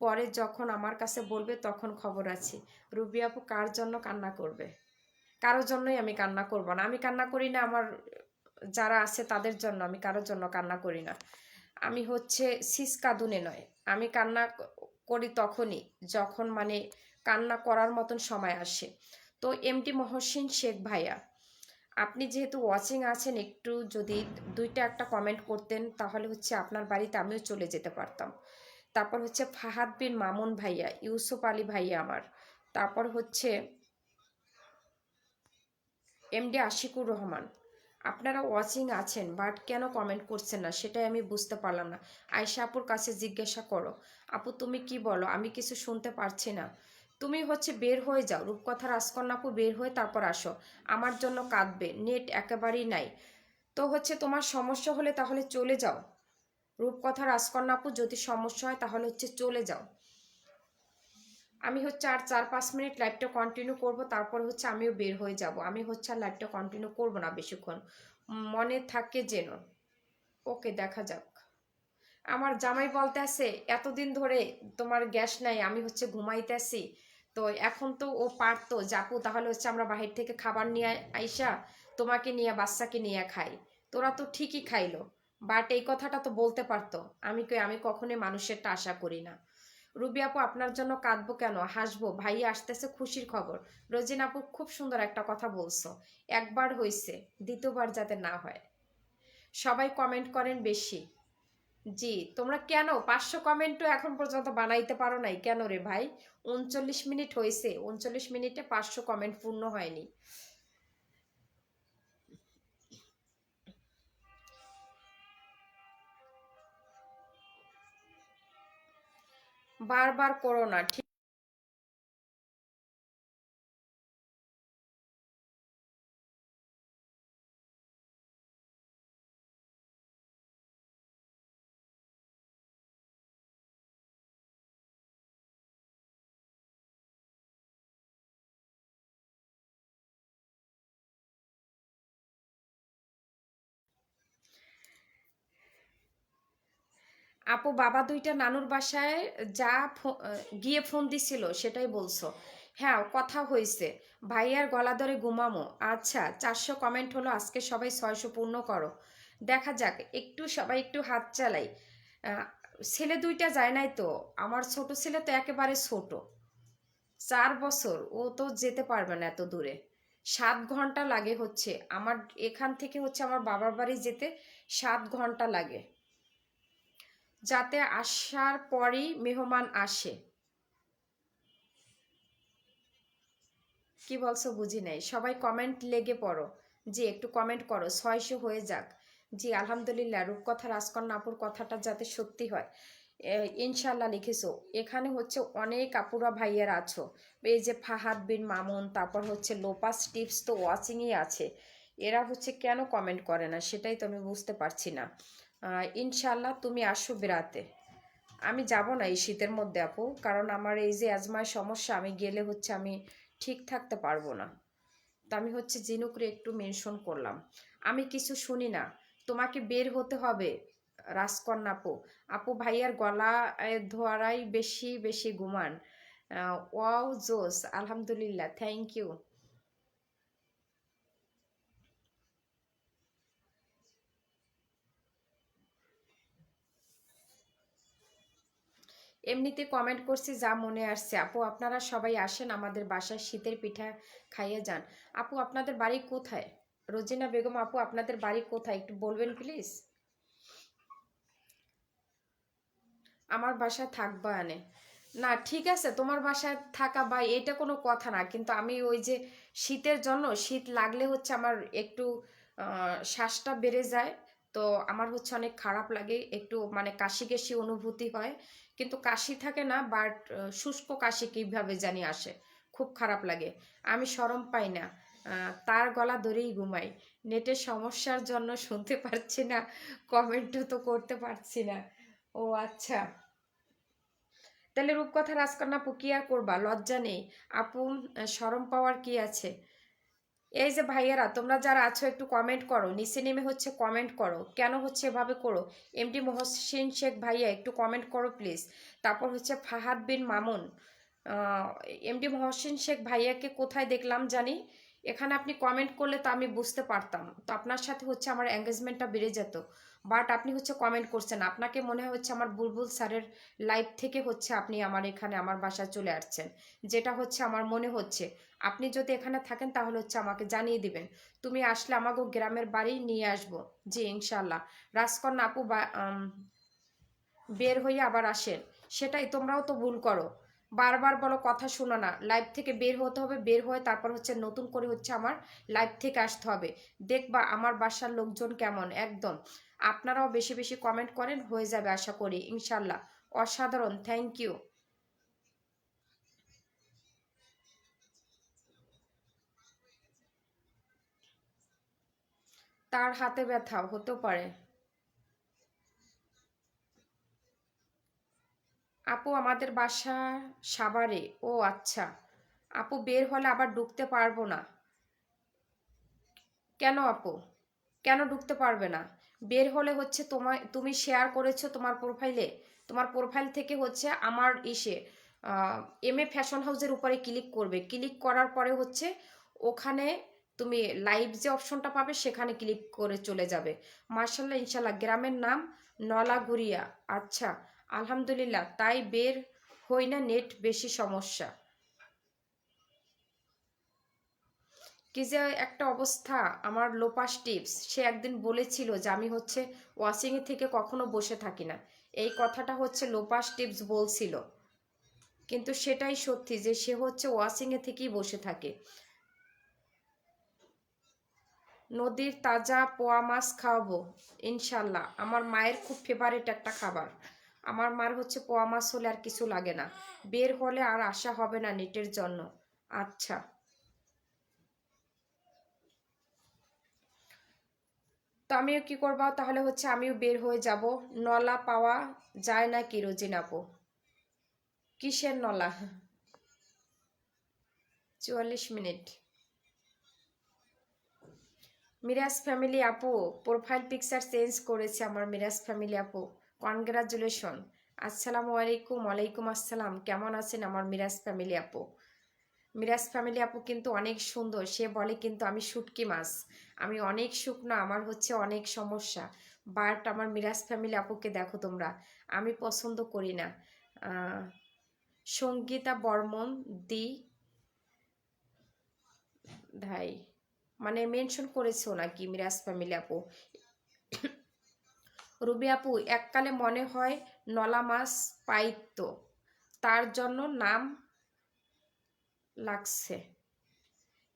পরে যখন আমার কাছে বলবে তখন খবর আছে। রুবি আপু কার জন্য কান্না করবে? কারোর জন্যই আমি কান্না করব না। আমি কান্না করি না আমার যারা আছে তাদের জন্য, আমি কারোর জন্য কান্না করি না। আমি হচ্ছে সিস কাঁদুনে নয়, আমি কান্না করি তখনই যখন মানে কান্না করার মতন সময় আসে। তো এমডি মহসিন শেখ ভাইয়া, আপনি যেহেতু ওয়াচিং আছেন, একটু যদি দুইটা একটা কমেন্ট করতেন তাহলে হচ্ছে আপনার বাড়িতে আমিও চলে যেতে পারতাম। তারপর হচ্ছে ফাহাদ বিন মামুন ভাইয়া, ইউসুফ আলী ভাইয়া আমার। তারপর হচ্ছে এমডি আশিকুর রহমান। আপনারা ওয়াচিং আছেন বাট কেন কমেন্ট করছেন না সেটাই আমি বুঝতে পারলাম না। আয়শা আপুর কাছে জিজ্ঞাসা করো। আপু তুমি কি বলো, আমি কিছু শুনতে পারছি না। তুমি হচ্ছে বের হয়ে যাও, রূপকথা রাজকন্যা আপু, বের হয়ে তারপর আসো। আমার জন্য কাঁদবে, নেট একেবারেই নাই। তো হচ্ছে তোমার সমস্যা হলে তাহলে চলে যাও। রূপকথা রাজকন্যা আপু, যদি সমস্যা হয় তাহলে হচ্ছে চলে যাও। আমি হচ্ছে আর 4-5 মিনিট লাইভটা কন্টিনিউ করব, তারপর হচ্ছে আমিও বের হয়ে যাব। আমি হচ্ছে আর লাইভটা কন্টিনিউ করব না বেশিক্ষণ, মনে থাকে যেন। ওকে, দেখা যাক। আমার জামাই বলতে আছে এতদিন ধরে তোমার গ্যাস নাই, আমি হচ্ছে ঘুমাইতেছি। তো এখন তো ও পারতো যাপু, তাহলে হচ্ছে আমরা বাহির থেকে খাবার নিয়ে আইসা তোমাকে নিয়ে বাচ্চাকে নিয়ে খাই। তোরা তো ঠিকই খাইলো, বাট এই কথাটা তো বলতে পারতো। আমি কখনোই মানুষেরটা আশা করি না। রুবি আপু আপনার জন্য কাঁদবো কেন, হাসবো, ভাই আসতেছে, খুশির খবর। রোজিন আপু খুব সুন্দর একটা কথা বলছো, একবার হইছে, দ্বিতীয়বার যাতে না হয়। সবাই কমেন্ট করেন বেশি। জি, তোমরা কেন 500 কমেন্টও এখন পর্যন্ত বানাইতে পারো নাই কেন রে ভাই? 39 মিনিট হয়েছে, 39 মিনিটে 500 কমেন্ট পূর্ণ হয়নি। বারবার করো না, ঠিক। আপু বাবা দুইটা নানুর বাসায় যা গিয়ে ফোন দিছিল সেটাই বলছো। হ্যাঁ, কথা হয়েছে। ভাইয়ার গলা ধরে ঘুমামো। আচ্ছা, 400 কমেন্ট হলো, আজকে সবাই 600 পূর্ণ করো। দেখা যাক, একটু সবাই একটু হাত চালাই। আহ, ছেলে দুইটা যায় নাই তো। আমার ছোট ছেলে তো একেবারে ছোট, 4 বছর, ও তো যেতে পারবে না এত দূরে। 7 ঘন্টা লাগে হচ্ছে আমার এখান থেকে হচ্ছে আমার বাবার বাড়ি যেতে, 7 ঘন্টা লাগে। যাতে আসার পরই মেহমান আসে। কি বলছো বুঝি নাই, সবাই কমেন্ট লেগে পড়ো। জি একটু কমেন্ট করো, 600 হয়ে যাক। জি আলহামদুলিল্লাহ, রূপকথা রাজকন্যা আপুর কথাটা যাতে সত্যি হয়। ইনশাল্লাহ লিখেছো। এখানে হচ্ছে অনেক আপুরা ভাইয়ারা আছো। এই যে ফাহাদ বিন মামুন, তারপর হচ্ছে লোপাস টিপস তো ওয়াচিংই আছে। এরা হচ্ছে কেন কমেন্ট করে না সেটাই তো আমি বুঝতে পারছি না। ইনশাল্লাহ তুমি আসো বেড়াতে। আমি যাব না এই শীতের মধ্যে আপু, কারণ আমার এই যে অ্যাজমার সমস্যা, আমি গেলে হচ্ছে আমি ঠিক থাকতে পারবো না। তো আমি হচ্ছে জিনুকরে একটু মেনশন করলাম। আমি কিছু শুনি না, তোমাকে বের হতে হবে। রাজকন্যা আপু, আপু ভাইয়ার গলা ধোয়ারাই বেশি বেশি ঘুমান। ওয়াও জোস, আলহামদুলিল্লাহ, থ্যাংক ইউ। এমনিতে কমেন্ট করছি যা মনে আসছে। আপু আপনারা সবাই আসেন আমাদের বাসায়, শীতের পিঠা খাইয়ে যান। আপু আপনাদের বাড়ি কোথায়? রোজিনা বেগম আপু আপনাদের বাড়ি কোথায় একটু বলবেন প্লিজ। আমার বাসায় থাকবা আনে। না ঠিক আছে, তোমার বাসায় থাকা বা এটা কোনো কথা না, কিন্তু আমি ওই যে শীতের জন্য, শীত লাগলে হচ্ছে আমার একটু শ্বাসটা বেড়ে যায়। তো আমার হচ্ছে অনেক খারাপ লাগে, একটু মানে কাশি কাশি অনুভূতি হয়। কিন্তু কাশি থাকে না, বাট শুষ্ক কাশি কিভাবে জানি আসে, খুব খারাপ লাগে। আমি শরম পাই না, তার গলা ধরেই ঘুমাই। নেটের সমস্যার জন্য শুনতে পারছি না, কমেন্টও তো করতে পারছি না। ও আচ্ছা, তাহলে রূপকথা রাজকন্যা আপু কি আর করবা, লজ্জা নেই আপু, শরম পাওয়ার কি আছে। এই যে ভাইয়েরা তোমরা যারা আছো একটু কমেন্ট করো, নিচে নেমে হচ্ছে কমেন্ট করো, কেন হচ্ছে এভাবে করো। এমডি মহসিন শেখ ভাইয়া একটু কমেন্ট করো প্লিজ। তারপর হচ্ছে ফাহাদ বিন মামুন, এমডি মহসিন শেখ ভাইয়াকে কোথায় দেখলাম জানি। এখানে আপনি কমেন্ট করলে তো আমি বুঝতে পারতাম, তো আপনার সাথে হচ্ছে আমার এঙ্গেজমেন্টটা বেড়ে যেত। বাট আপনি হচ্ছে কমেন্ট করছেন, আপনাকে মনে হয় হচ্ছে আমার বুলবুল স্যারের লাইভ থেকে হচ্ছে আপনি আমার এখানে আমার বাসায় চলে আসছেন, যেটা হচ্ছে আমার মনে হচ্ছে। আপনি যদি এখানে থাকেন তাহলে হচ্ছে আমাকে জানিয়ে দিবেন। তুমি আসলে আমাকে গ্রামের বাড়ি নিয়ে আসবো। জি ইনশাল্লাহ। রাজকন্যা আপু বের হয়ে আবার আসেন। সেটাই তোমরাও তো ভুল করো, বারবার বলো কথা শোনো না, লাইভ থেকে বের হতে হবে, বের হয়ে তারপর হচ্ছে নতুন করে হচ্ছে আমার লাইভ থেকে আসতে হবে। দেখবা আমার বাসার লোকজন কেমন একদম। আপনারাও বেশি বেশি কমেন্ট করেন, হয়ে যাবে আশা করি ইনশাল্লাহ। অসাধারণ, থ্যাংক ইউ। তার হাতে ব্যথা হতেও পারে। আপু আমাদের বাসা সাভারে। ও আচ্ছা, আপু বের হলে আবার ঢুকতে পারবো না। কেন আপু, কেন ঢুকতে পারবে না? বের হলে হচ্ছে তুমি শেয়ার করেছো তোমার প্রোফাইলে, তোমার প্রোফাইল থেকে হচ্ছে আমার ইসে এম এ ফ্যাশন হাউসের উপরে ক্লিক করবে, ক্লিক করার পরে হচ্ছে ওখানে তুমি লাইভ যে অপশনটা পাবে সেখানে ক্লিক করে চলে যাবে। মার্শাল্লাহ, ইনশাল্লাহ, গ্রামের নাম নলাগুড়িয়া। আচ্ছা, আলহামদুলিল্লাহ, তাই বের হই না, নেট বেশি সমস্যা। কি যে একটা অবস্থা। আমার লোপাস টিপস সে একদিন বলেছিল যে আমি হচ্ছে ওয়াশিংয়ে থেকে কখনো বসে থাকি না। এই কথাটা হচ্ছে লোপাস টিপস বলছিল, কিন্তু সেটাই সত্যি যে সে হচ্ছে ওয়াশিংয়ে থেকেই বসে থাকে। নদীর তাজা পোয়া মাছ খাওয়াবো ইনশাল্লাহ, আমার মায়ের খুব ফেভারিট একটা খাবার। আমার মার হচ্ছে পোয়া মাছ হলে আর কিছু লাগে না। বের হলে আর আসা হবে না নেটের জন্য। আচ্ছা, তো আমিও কি করবো তাহলে, হচ্ছে আমিও বের হয়ে যাব। নলা পাওয়া যায় না কি রোজিন আপু? কিসের নলা? 44 মিনিট। মিরাজ ফ্যামিলি আপু প্রোফাইল পিকচার চেঞ্জ করেছে আমার মিরাজ ফ্যামিলি আপু। কনগ্রাচুলেশন। আসসালামু আলাইকুম। ওয়ালাইকুম আসসালাম। কেমন আছেন আমার মিরাজ ফ্যামিলি আপু? মিরাজ ফ্যামিলি আপু কিন্তু অনেক সুন্দর, সে বলে কিন্তু আমি শুটকি মাছ, আমি অনেক শুকনো, আমার হচ্ছে অনেক সমস্যা। বাট আমার মিরাজ ফ্যামিলি আপুকে দেখো তোমরা, আমি পছন্দ করি না। আহ, সঙ্গীতা বর্মন দি ভাই, মানে মেনশন করেছো নাকি মিরাজ ফ্যামিলি আপু? রুবি আপু, এককালে মনে হয় নলা মাছ পাইতো, তার জন্য নাম লাগছে।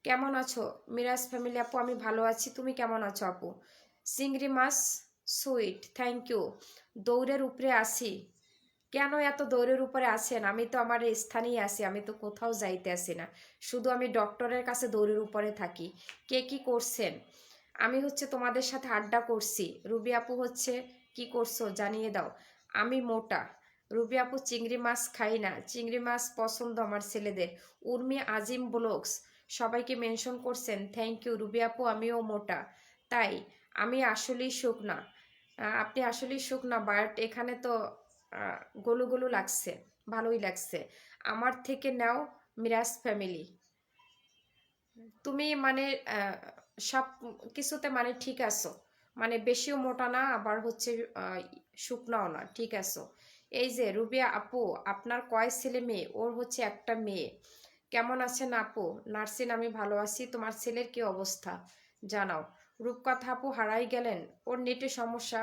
কেমন আছো মিরাজ ফ্যামিলি আপু? আমি ভালো আছি, তুমি কেমন আছো আপু? চিংড়ি মাছ সুইট, থ্যাংক ইউ। দৌড়ের উপরে আসি, কেন এত দৌড়ের উপরে আছেন? আমি তো আমার স্থানেই আছি, আমি তো কোথাও যাইতে আসি না, শুধু আমি ডক্টরের কাছে দৌড়ের উপরে থাকি। কে কি করছেন? আমি হচ্ছে তোমাদের সাথে আড্ডা করছি। রুবি আপু হচ্ছে কি করছো জানিয়ে দাও। আমি মোটা। রুবি আপু, চিংড়ি মাছ খাই না, চিংড়ি মাছ পছন্দ আমার ছেলেদের। উর্মি আজিম ব্লগস সবাইকে মেনশন করছেন, থ্যাংক ইউ। রুবি আপু, আমিও মোটা, তাই আমি আসলেই শুকনা। আপনি আসলেই শুকনা, বাট এখানে তো গোলু গোলু লাগছে, ভালোই লাগছে। আমার থেকে নাও মিরাজ ফ্যামিলি, তুমি মানে সব কিছুতে মানে ঠিক আছো, মানে বেশিও মোটা না, আবার হচ্ছে শুকনাও না, ঠিক আছো। এই যে রুবিয়া আপু, আপনার কয় ছেলে মেয়ে? ওর হচ্ছে একটা মেয়ে। কেমন আছেন আপু? নার্সিন, আমি ভালো আছি, তোমার ছেলের কি অবস্থা জানাও। রূপকথা আপু হারাই গেলেন, ওর নেটে সমস্যা।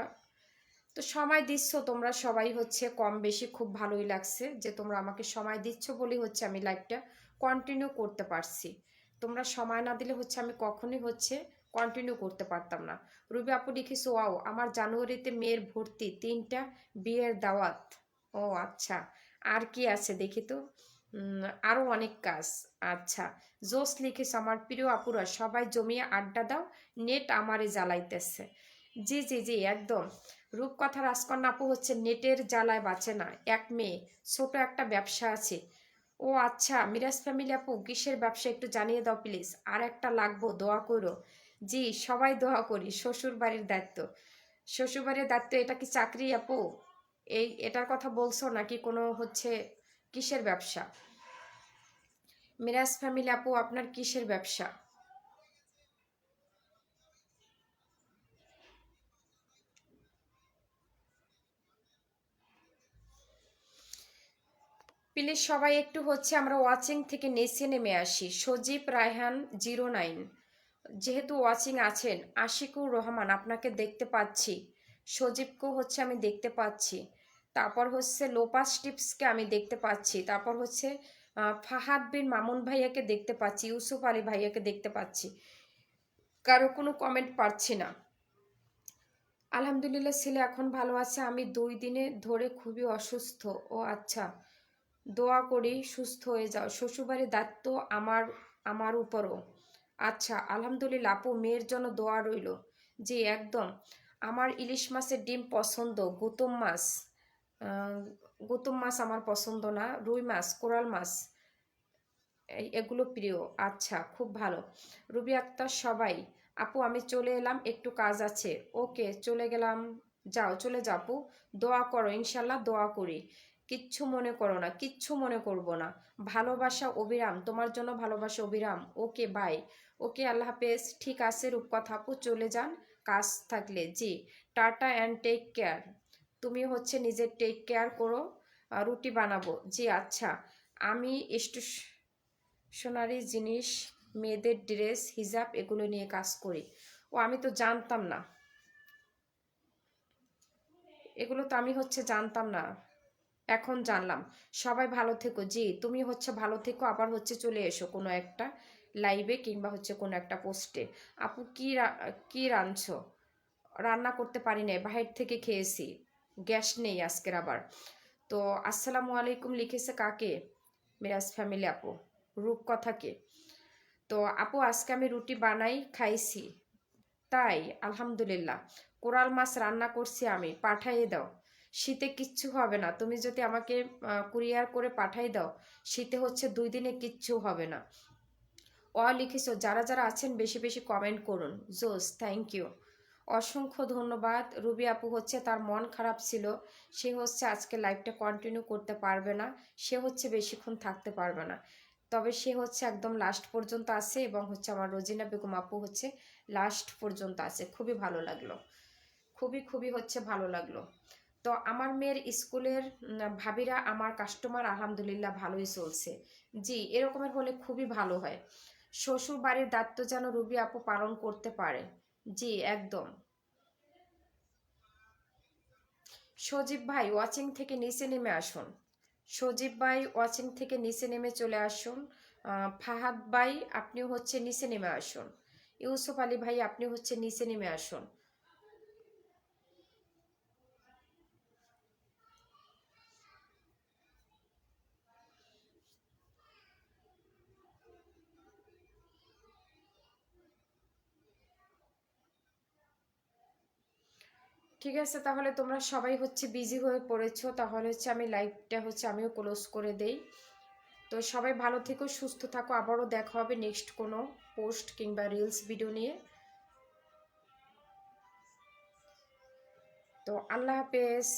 তো সময় দিচ্ছ তোমরা সবাই, হচ্ছে কম বেশি খুব ভালোই লাগছে যে তোমরা আমাকে সময় দিচ্ছ বলেই হচ্ছে আমি লাইভটা কন্টিনিউ করতে পারছি। তোমরা সময় না দিলে হচ্ছে আমি কখনোই হচ্ছে কন্টিনিউ করতে পারতাম না। রুবি আপু লিখেছো, ওয়াও, আমার জানুয়ারিতে মেয়ের ভর্তি, 3টা বিয়ের দাওয়াত। ও আচ্ছা, আর কি আছে দেখি তো। আরো অনেক কাজ। আচ্ছা, জোস লিখেছে, আমার প্রিয় আপুরা সবাই জমিয়ে আড্ডা দাও, নেট আমারে জ্বালাইতেছে। জি জি জি, একদম। রূপকথা রাজকন্যা আপু হচ্ছে নেটের জ্বালায় বাঁচে না, এক মেয়ে, ছোট একটা ব্যবসা আছে। ও আচ্ছা, মিরাজ ফ্যামিলি আপু কিসের ব্যবসা একটু জানিয়ে দাও প্লিজ, আর একটা লাগবো, দোয়া করো। জি, সবাই দোয়া করি। শ্বশুর বাড়ির দায়িত্ব, শ্বশুর বাড়ির দায়িত্ব, এটা কি চাকরি আপু? এটার কথা বলছো নাকি কোনো হচ্ছে কিসের ব্যবসা? মিরাজ ফ্যামিলি আপু, আপনার কিসের ব্যবসা? প্লিজ সবাই একটু হচ্ছে আমরা ওয়াচিং থেকে নিচে নেমে আসি। সজীব রায়হান 09, যেহেতু ওয়াচিং আছেন, আশিকুর রহমান আপনাকে দেখতে পাচ্ছি, সজীবকেও হচ্ছে আমি দেখতে পাচ্ছি, তারপর হচ্ছে লোপাস টিপসকে আমি দেখতে পাচ্ছি, তারপর হচ্ছে ফাহাদ বিন মামুন ভাইয়াকে দেখতে পাচ্ছি, ইউসুফ আলী ভাইয়াকে দেখতে পাচ্ছি, কারো কোনো কমেন্ট পাচ্ছি না। আলহামদুলিল্লাহ, ছেলে এখন ভালো আছে, আমি 2 দিনে ধরে খুবই অসুস্থ। ও আচ্ছা, দোয়া করি সুস্থ হয়ে যাও। শ্বশুরবাড়ির দায়িত্ব আমার আমার উপরও। আচ্ছা, আলহামদুলিল্লাহ আপু, মেয়ের জন্য দোয়া রইল। জি একদম। আমার ইলিশ মাছের ডিম পছন্দ, গুতুম মাছ, আহ, গুতুম মাছ আমার পছন্দ না, রুই মাছ, কোরাল মাছ, এগুলো প্রিয়। আচ্ছা, খুব ভালো। রুবি আক্তার সবাই, আপু আমি চলে এলাম, একটু কাজ আছে। ওকে, চলে গেলাম, যাও, চলে যাও আপু। দোয়া করো, ইনশাল্লাহ দোয়া করি। কিচ্ছু মনে করো না, কিচ্ছু মনে করব না। ভালোবাসা অবিরাম, তোমার জন্য ভালোবাসা অবিরাম। Okay bye. ওকে, আল্লাহ হাফেজ। ঠিক আছে রূপকথা আপু, চলে যান কাজ থাকলে। জি, টাটা অ্যান্ড টেক কেয়ার। তুমি হচ্ছে নিজের টেক কেয়ার করো। রুটি বানাবো, জি আচ্ছা। আমি স্টেশনারি জিনিস, মেয়েদের ড্রেস, হিজাব, এগুলো নিয়ে কাজ করি। ও, আমি তো জানতাম না, এগুলো তো আমি হচ্ছে জানতাম না, এখন জানলাম। সবাই ভালো থেকো। জি, তুমি হচ্ছে ভালো থেকো, আবার হচ্ছে চলে এসো কোনো একটা লাইভে কিংবা হচ্ছে কোনো একটা পোস্টে। আপু কি রাঁধছো? রান্না করতে পারি না, বাহির থেকে খেয়েছি, গ্যাস নেই আজকের আবার। তো আসসালামু আলাইকুম লিখেছে কাকে? মিরাজ ফ্যামিলি আপু, রূপকথাকে। তো আপু, আজকে আমি রুটি বানাই খাইছি, তাই আলহামদুলিল্লাহ। কোরাল মাছ রান্না করছি আমি, পাঠাইয়ে দাও। শীতে কিচ্ছু হবে না, তুমি যদি আমাকে কুরিয়ার করে পাঠাই দাও, শীতে হচ্ছে 2 দিনে কিচ্ছু হবে না। লিখেছো, যারা যারা আছেন বেশি বেশি কমেন্ট করুন। জোস, থ্যাংক ইউ। অসংখ্য ধন্যবাদ। রুবি আপু হচ্ছে তার মন খারাপ ছিল, সে হচ্ছে আজকে লাইভটা কন্টিনিউ করতে পারবে না, সে হচ্ছে বেশিক্ষণ থাকতে পারবে না, তবে সে হচ্ছে একদম লাস্ট পর্যন্ত আছে এবং হচ্ছে আমার রোজিনা বেগম আপু হচ্ছে লাস্ট পর্যন্ত আছে। খুবই ভালো লাগলো, খুবই হচ্ছে ভালো লাগলো। তো আমার মেয়ের স্কুলের ভাবিরা আমার কাস্টমার আলহামদুলিল্লাহ ভালোই চলছে। জি, এরকমের হলে খুবই ভালো হয়। শ্বশুর বাড়ির দায়িত্ব যেন রুবি আপু পালন করতে পারে। জি একদম। সজীব ভাই ওয়াচিং থেকে নিচে নেমে আসুন। সজীব ভাই ওয়াচিং থেকে নিচে নেমে চলে আসুন। ফাহাদ ভাই আপনি হচ্ছে নিচে নেমে আসুন। ইউসুফ আলী ভাই আপনি হচ্ছে নিচে নেমে আসুন। ঠিক আছে, তাহলে তোমরা সবাই হচ্ছে বিজি হয়ে পড়েছো, তাহলে হচ্ছে আমি লাইভটা হচ্ছে আমিও ক্লোজ করে দেই। তো সবাই ভালো থেকো, সুস্থ থাকো, আবারও দেখা হবে নেক্সট কোনো পোস্ট কিংবা রিলস ভিডিও নিয়ে। তো আল্লাহ হাফেজ।